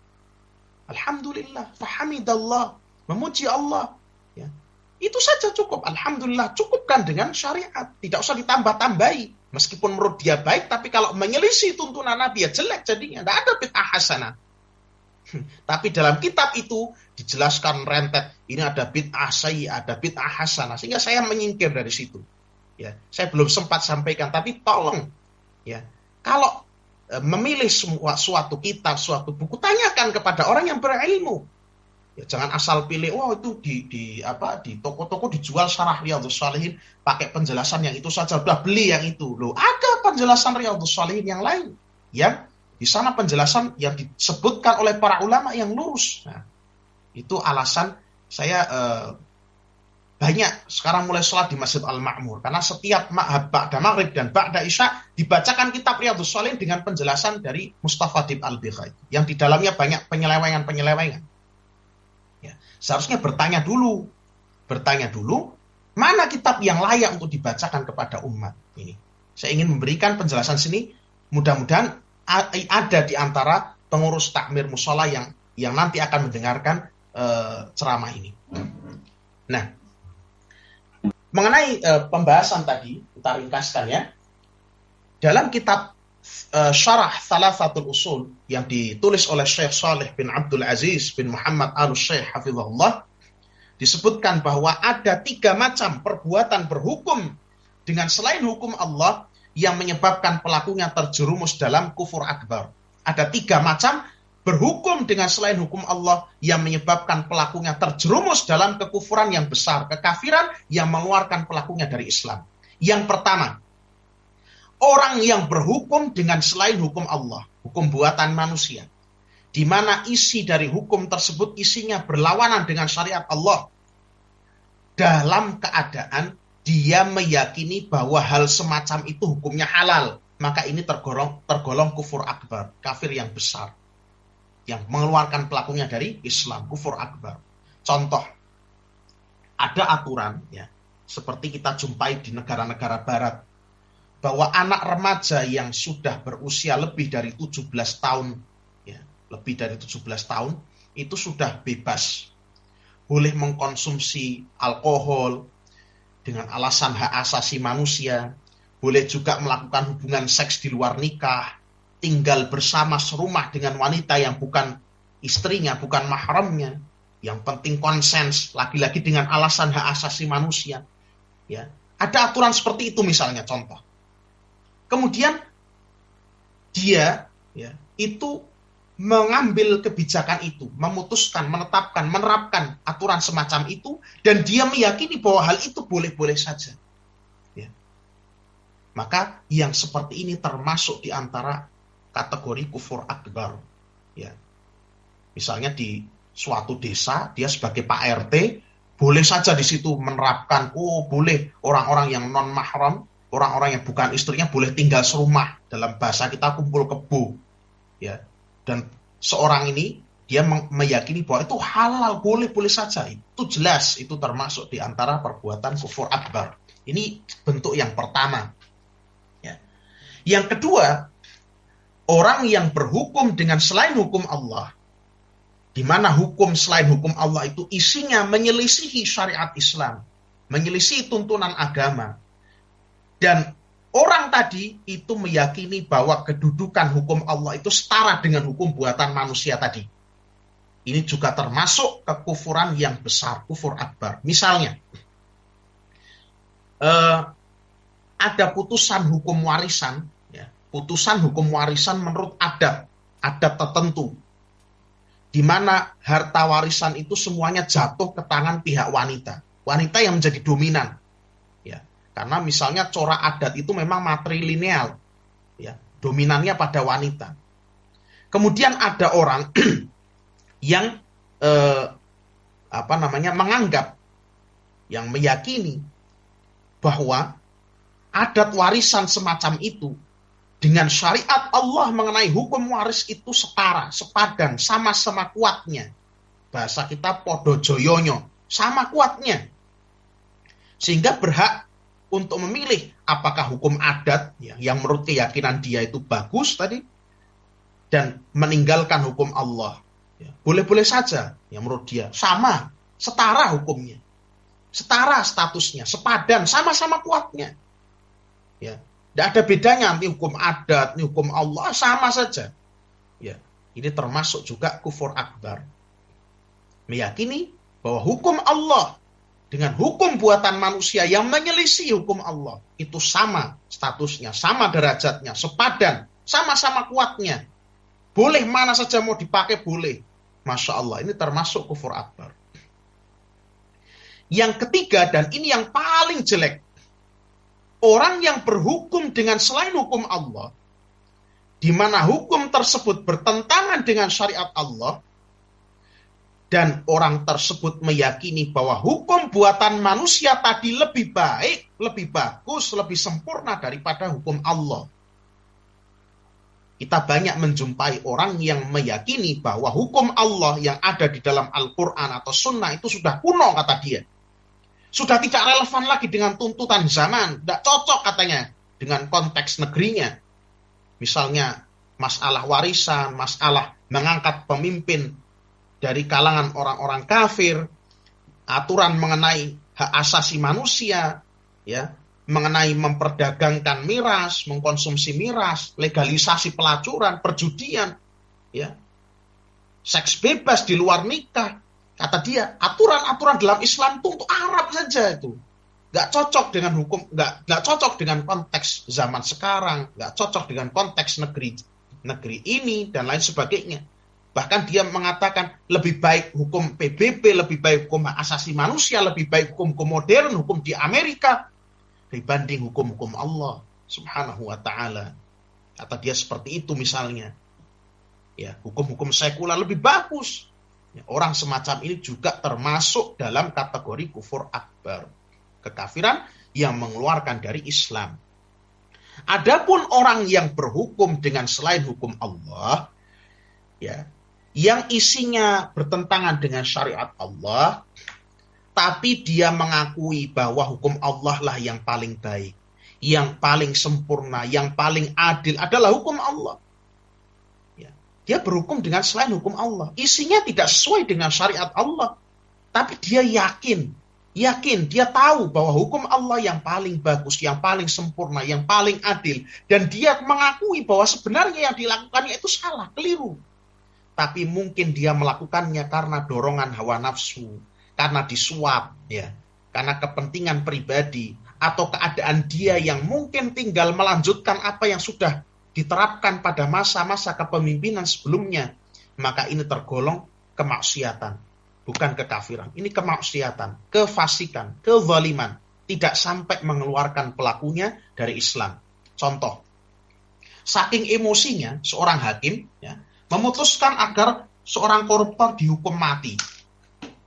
Alhamdulillah, fahamidallah, memuji Allah. Ya. Itu saja cukup. Alhamdulillah, cukupkan dengan syariat. Tidak usah ditambah-tambahi. Meskipun menurut dia baik, tapi kalau menyelisih tuntunan Nabi ya jelek jadinya. Tidak ada bid'ah hasanah. Tapi dalam kitab itu dijelaskan rentet. Ini ada bid'ah sayyi'ah, ada bid'ah hasanah. Sehingga saya menyingkir dari situ. Ya, saya belum sempat sampaikan, tapi tolong. Ya, kalau memilih suatu kitab, suatu buku, tanyakan kepada orang yang berilmu. Ya, jangan asal pilih, itu di toko-toko dijual syarah Riyadhus Shalihin pakai penjelasan yang itu saja, udah beli yang itu. Loh, ada penjelasan Riyadhus Shalihin yang lain. Ya, di sana penjelasan yang disebutkan oleh para ulama yang lurus. Nah, itu alasan saya banyak sekarang mulai sholat di Masjid Al-Ma'mur, karena setiap ba'da maghrib dan ba'da isya dibacakan kitab Riyadhus Shalihin dengan penjelasan dari Mustafadib Al-Bigha, yang di dalamnya banyak penyelewengan. Seharusnya bertanya dulu, mana kitab yang layak untuk dibacakan kepada umat ini. Saya ingin memberikan penjelasan sini, mudah-mudahan ada di antara pengurus takmir mushola yang nanti akan mendengarkan ceramah ini. Nah, mengenai pembahasan tadi, kita ringkaskan ya. Dalam kitab Syarah Thalathatul Usul yang ditulis oleh Syekh Saleh bin Abdul Aziz bin Muhammad Al-Syekh hafizahullah, disebutkan bahwa ada 3 macam perbuatan berhukum dengan selain hukum Allah yang menyebabkan pelakunya terjerumus dalam kufur akbar. Ada 3 macam berhukum dengan selain hukum Allah yang menyebabkan pelakunya terjerumus dalam kekufuran yang besar, kekafiran yang mengeluarkan pelakunya dari Islam. Yang pertama, orang yang berhukum dengan selain hukum Allah, hukum buatan manusia, di mana isi dari hukum tersebut isinya berlawanan dengan syariat Allah, dalam keadaan dia meyakini bahwa hal semacam itu hukumnya halal, maka ini tergolong kufur akbar, kafir yang besar, yang mengeluarkan pelakunya dari Islam, kufur akbar. Contoh, ada aturan ya, seperti kita jumpai di negara-negara barat, bahwa anak remaja yang sudah berusia lebih dari 17 tahun, ya, lebih dari 17 tahun, itu sudah bebas. Boleh mengkonsumsi alkohol dengan alasan hak asasi manusia, boleh juga melakukan hubungan seks di luar nikah, tinggal bersama serumah dengan wanita yang bukan istrinya, bukan mahramnya, yang penting konsens, lagi-lagi dengan alasan hak asasi manusia. Ya, ada aturan seperti itu misalnya, contoh. Kemudian dia itu mengambil kebijakan itu, memutuskan, menetapkan, menerapkan aturan semacam itu, dan dia meyakini bahwa hal itu boleh-boleh saja. Ya. Maka yang seperti ini termasuk di antara kategori kufur akbar. Ya. Misalnya di suatu desa, dia sebagai Pak RT, boleh saja di situ menerapkan, boleh orang-orang yang non-mahram, orang-orang yang bukan istrinya boleh tinggal serumah, dalam bahasa kita kumpul kebo, ya. Dan seorang ini dia meyakini bahwa itu halal, boleh-boleh saja. Itu jelas, itu termasuk di antara perbuatan kufur akbar. Ini bentuk yang pertama. Ya. Yang kedua, orang yang berhukum dengan selain hukum Allah, di mana hukum selain hukum Allah itu isinya menyelisihi syariat Islam, menyelisihi tuntunan agama. Dan orang tadi itu meyakini bahwa kedudukan hukum Allah itu setara dengan hukum buatan manusia tadi. Ini juga termasuk kekufuran yang besar, kufur akbar. Misalnya, ada putusan hukum warisan, ya, putusan hukum warisan menurut adat tertentu, di mana harta warisan itu semuanya jatuh ke tangan pihak wanita. Wanita yang menjadi dominan. Karena misalnya corak adat itu memang matrilineal, ya, dominannya pada wanita. Kemudian ada orang yang menganggap, yang meyakini bahwa adat warisan semacam itu dengan syariat Allah mengenai hukum waris itu setara, sepadan, sama-sama kuatnya. Bahasa kita podo joyonyo, sama kuatnya. Sehingga berhak untuk memilih apakah hukum adat yang menurut keyakinan dia itu bagus tadi, dan meninggalkan hukum Allah. Boleh-boleh saja yang menurut dia sama, setara hukumnya. setara statusnya, sepadan, sama-sama kuatnya. Ya, tidak ada bedanya nanti hukum adat, hukum Allah sama saja. Ya, ini termasuk juga kufur akbar. Meyakini bahwa hukum Allah dengan hukum buatan manusia yang menyelisih hukum Allah itu sama statusnya, sama derajatnya, sepadan, sama-sama kuatnya. Boleh mana saja mau dipakai boleh. Masya Allah, ini termasuk kufur akbar. Yang ketiga, dan ini yang paling jelek, orang yang berhukum dengan selain hukum Allah, di mana hukum tersebut bertentangan dengan syariat Allah, dan orang tersebut meyakini bahwa hukum buatan manusia tadi lebih baik, lebih bagus, lebih sempurna daripada hukum Allah. Kita banyak menjumpai orang yang meyakini bahwa hukum Allah yang ada di dalam Al-Quran atau Sunnah itu sudah kuno, kata dia. Sudah tidak relevan lagi dengan tuntutan zaman. Tidak cocok katanya dengan konteks negerinya. Misalnya masalah warisan, masalah mengangkat pemimpin dari kalangan orang-orang kafir, aturan mengenai hak asasi manusia, ya, mengenai memperdagangkan miras, mengkonsumsi miras, legalisasi pelacuran, perjudian, ya, seks bebas di luar nikah. Kata dia, aturan-aturan dalam Islam itu untuk Arab saja itu. Nggak cocok dengan hukum, nggak cocok dengan konteks zaman sekarang, nggak cocok dengan konteks negeri ini, dan lain sebagainya. Bahkan dia mengatakan lebih baik hukum PBB, lebih baik hukum hak asasi manusia, lebih baik hukum modern, hukum di Amerika, dibanding hukum-hukum Allah subhanahu wa ta'ala. Kata dia seperti itu misalnya. Ya, hukum-hukum sekuler lebih bagus. Orang semacam ini juga termasuk dalam kategori kufur akbar. Kekafiran yang mengeluarkan dari Islam. Adapun orang yang berhukum dengan selain hukum Allah, ya, yang isinya bertentangan dengan syariat Allah, tapi dia mengakui bahwa hukum Allah lah yang paling baik, yang paling sempurna, yang paling adil adalah hukum Allah. Dia berhukum dengan selain hukum Allah. Isinya tidak sesuai dengan syariat Allah. Tapi dia yakin, dia tahu bahwa hukum Allah yang paling bagus, yang paling sempurna, yang paling adil. Dan dia mengakui bahwa sebenarnya yang dilakukannya itu salah, keliru. Tapi mungkin dia melakukannya karena dorongan hawa nafsu, karena disuap, ya, karena kepentingan pribadi, atau keadaan dia yang mungkin tinggal melanjutkan apa yang sudah diterapkan pada masa-masa kepemimpinan sebelumnya, maka ini tergolong kemaksiatan, bukan kekafiran. Ini kemaksiatan, kefasikan, kezaliman, tidak sampai mengeluarkan pelakunya dari Islam. Contoh, saking emosinya seorang hakim, ya, memutuskan agar seorang koruptor dihukum mati.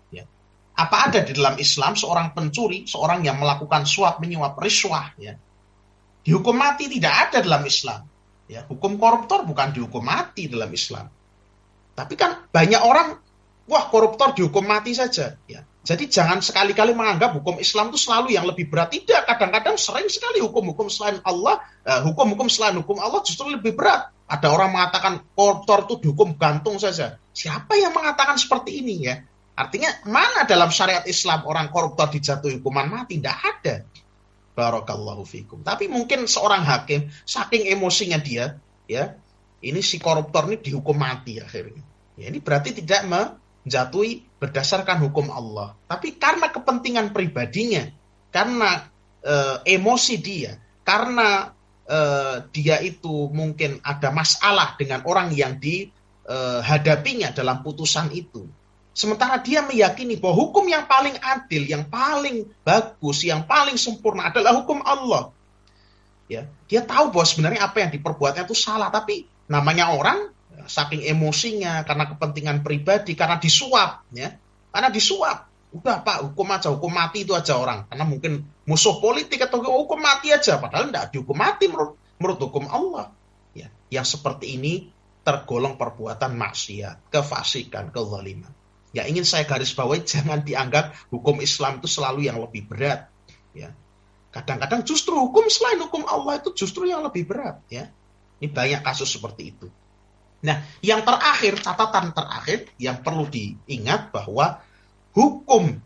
Ya. Apa ada di dalam Islam seorang pencuri, seorang yang melakukan suap menyuap riswah, ya, dihukum mati? Tidak ada dalam Islam. Ya, hukum koruptor bukan dihukum mati dalam Islam. Tapi kan banyak orang, wah koruptor dihukum mati saja. Ya. Jadi jangan sekali-kali menganggap hukum Islam itu selalu yang lebih berat. Tidak, kadang-kadang sering sekali hukum-hukum selain Allah, hukum-hukum selain hukum Allah justru lebih berat. Ada orang mengatakan koruptor itu dihukum gantung saja. Siapa yang mengatakan seperti ini, ya? Artinya mana dalam syariat Islam orang koruptor dijatuhi hukuman mati? Tidak ada. Barakallahu fikum. Tapi mungkin seorang hakim saking emosinya dia, ya, ini si koruptor ini dihukum mati akhirnya. Ya, ini berarti tidak menjatuhi berdasarkan hukum Allah, tapi karena kepentingan pribadinya, karena emosi dia, karena dia itu mungkin ada masalah dengan orang yang dihadapinya dalam putusan itu. Sementara dia meyakini bahwa hukum yang paling adil, yang paling bagus, yang paling sempurna adalah hukum Allah. Ya, dia tahu bahwa sebenarnya apa yang diperbuatnya itu salah, tapi namanya orang saking emosinya, karena kepentingan pribadi, karena disuap, ya, karena disuap, udah Pak, hukum aja, hukum mati itu aja orang, karena mungkin musuh politik atau hukum mati aja, padahal tidak dihukum mati menurut hukum Allah. Ya, yang seperti ini tergolong perbuatan maksiat, kefasikan, kezaliman. Ya, ingin saya garis bawahi, jangan dianggap hukum Islam itu selalu yang lebih berat. Ya. Kadang-kadang justru hukum selain hukum Allah itu justru yang lebih berat. Ya. Ini banyak kasus seperti itu. Nah, yang terakhir, catatan terakhir yang perlu diingat bahwa hukum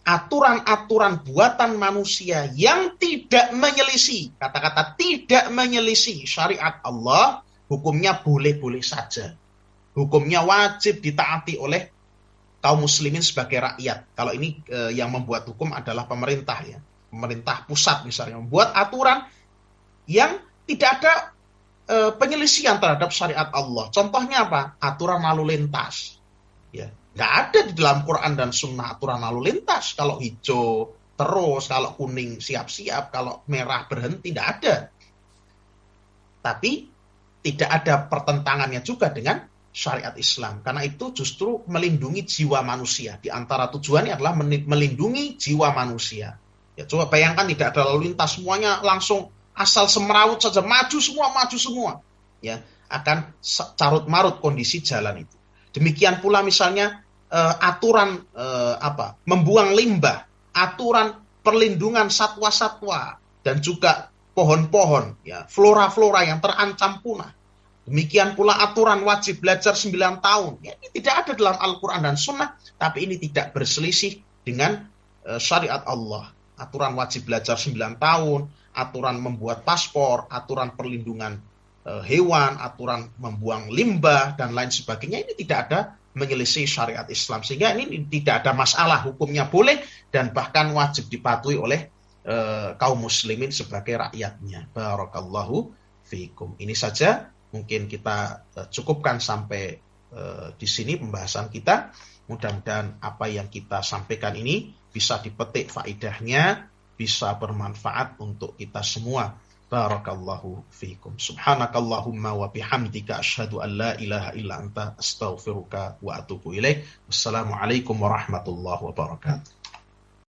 aturan-aturan buatan manusia yang tidak menyelisih, kata-kata tidak menyelisih syariat Allah, hukumnya boleh-boleh saja. Hukumnya wajib ditaati oleh kaum muslimin sebagai rakyat. Kalau ini yang membuat hukum adalah pemerintah ya. Pemerintah pusat misalnya membuat aturan yang tidak ada penyelisihan terhadap syariat Allah. Contohnya apa? Aturan lalu lintas. Ya, nggak ada di dalam Quran dan Sunnah aturan lalu lintas. Kalau hijau terus, kalau kuning siap-siap, kalau merah berhenti, tidak ada. Tapi tidak ada pertentangannya juga dengan syariat Islam. Karena itu justru melindungi jiwa manusia. Di antara tujuannya adalah melindungi jiwa manusia. Ya, coba bayangkan tidak ada lalu lintas, semuanya langsung asal semrawut saja, maju semua. Ya, akan carut marut kondisi jalan itu. Demikian pula misalnya aturan membuang limbah, aturan perlindungan satwa-satwa dan juga pohon-pohon, ya, flora-flora yang terancam punah. Demikian pula aturan wajib belajar 9 tahun. Ya, ini tidak ada dalam Al-Quran dan Sunnah, tapi ini tidak berselisih dengan syariat Allah. Aturan wajib belajar 9 tahun, aturan membuat paspor, aturan perlindungan hewan, aturan membuang limbah, dan lain sebagainya, ini tidak ada menyelisih syariat Islam. Sehingga ini tidak ada masalah, hukumnya boleh, dan bahkan wajib dipatuhi oleh kaum muslimin sebagai rakyatnya. Barakallahu fiikum. Ini saja, mungkin kita cukupkan sampai di sini pembahasan kita. Mudah-mudahan apa yang kita sampaikan ini bisa dipetik faidahnya, bisa bermanfaat untuk kita semua. Barakallahu fiikum. Subhanakallahumma wa bihamdika asyhadu an la ilaha illa anta astaghfiruka wa atubu ilaik. Wassalamualaikum warahmatullahi wabarakatuh.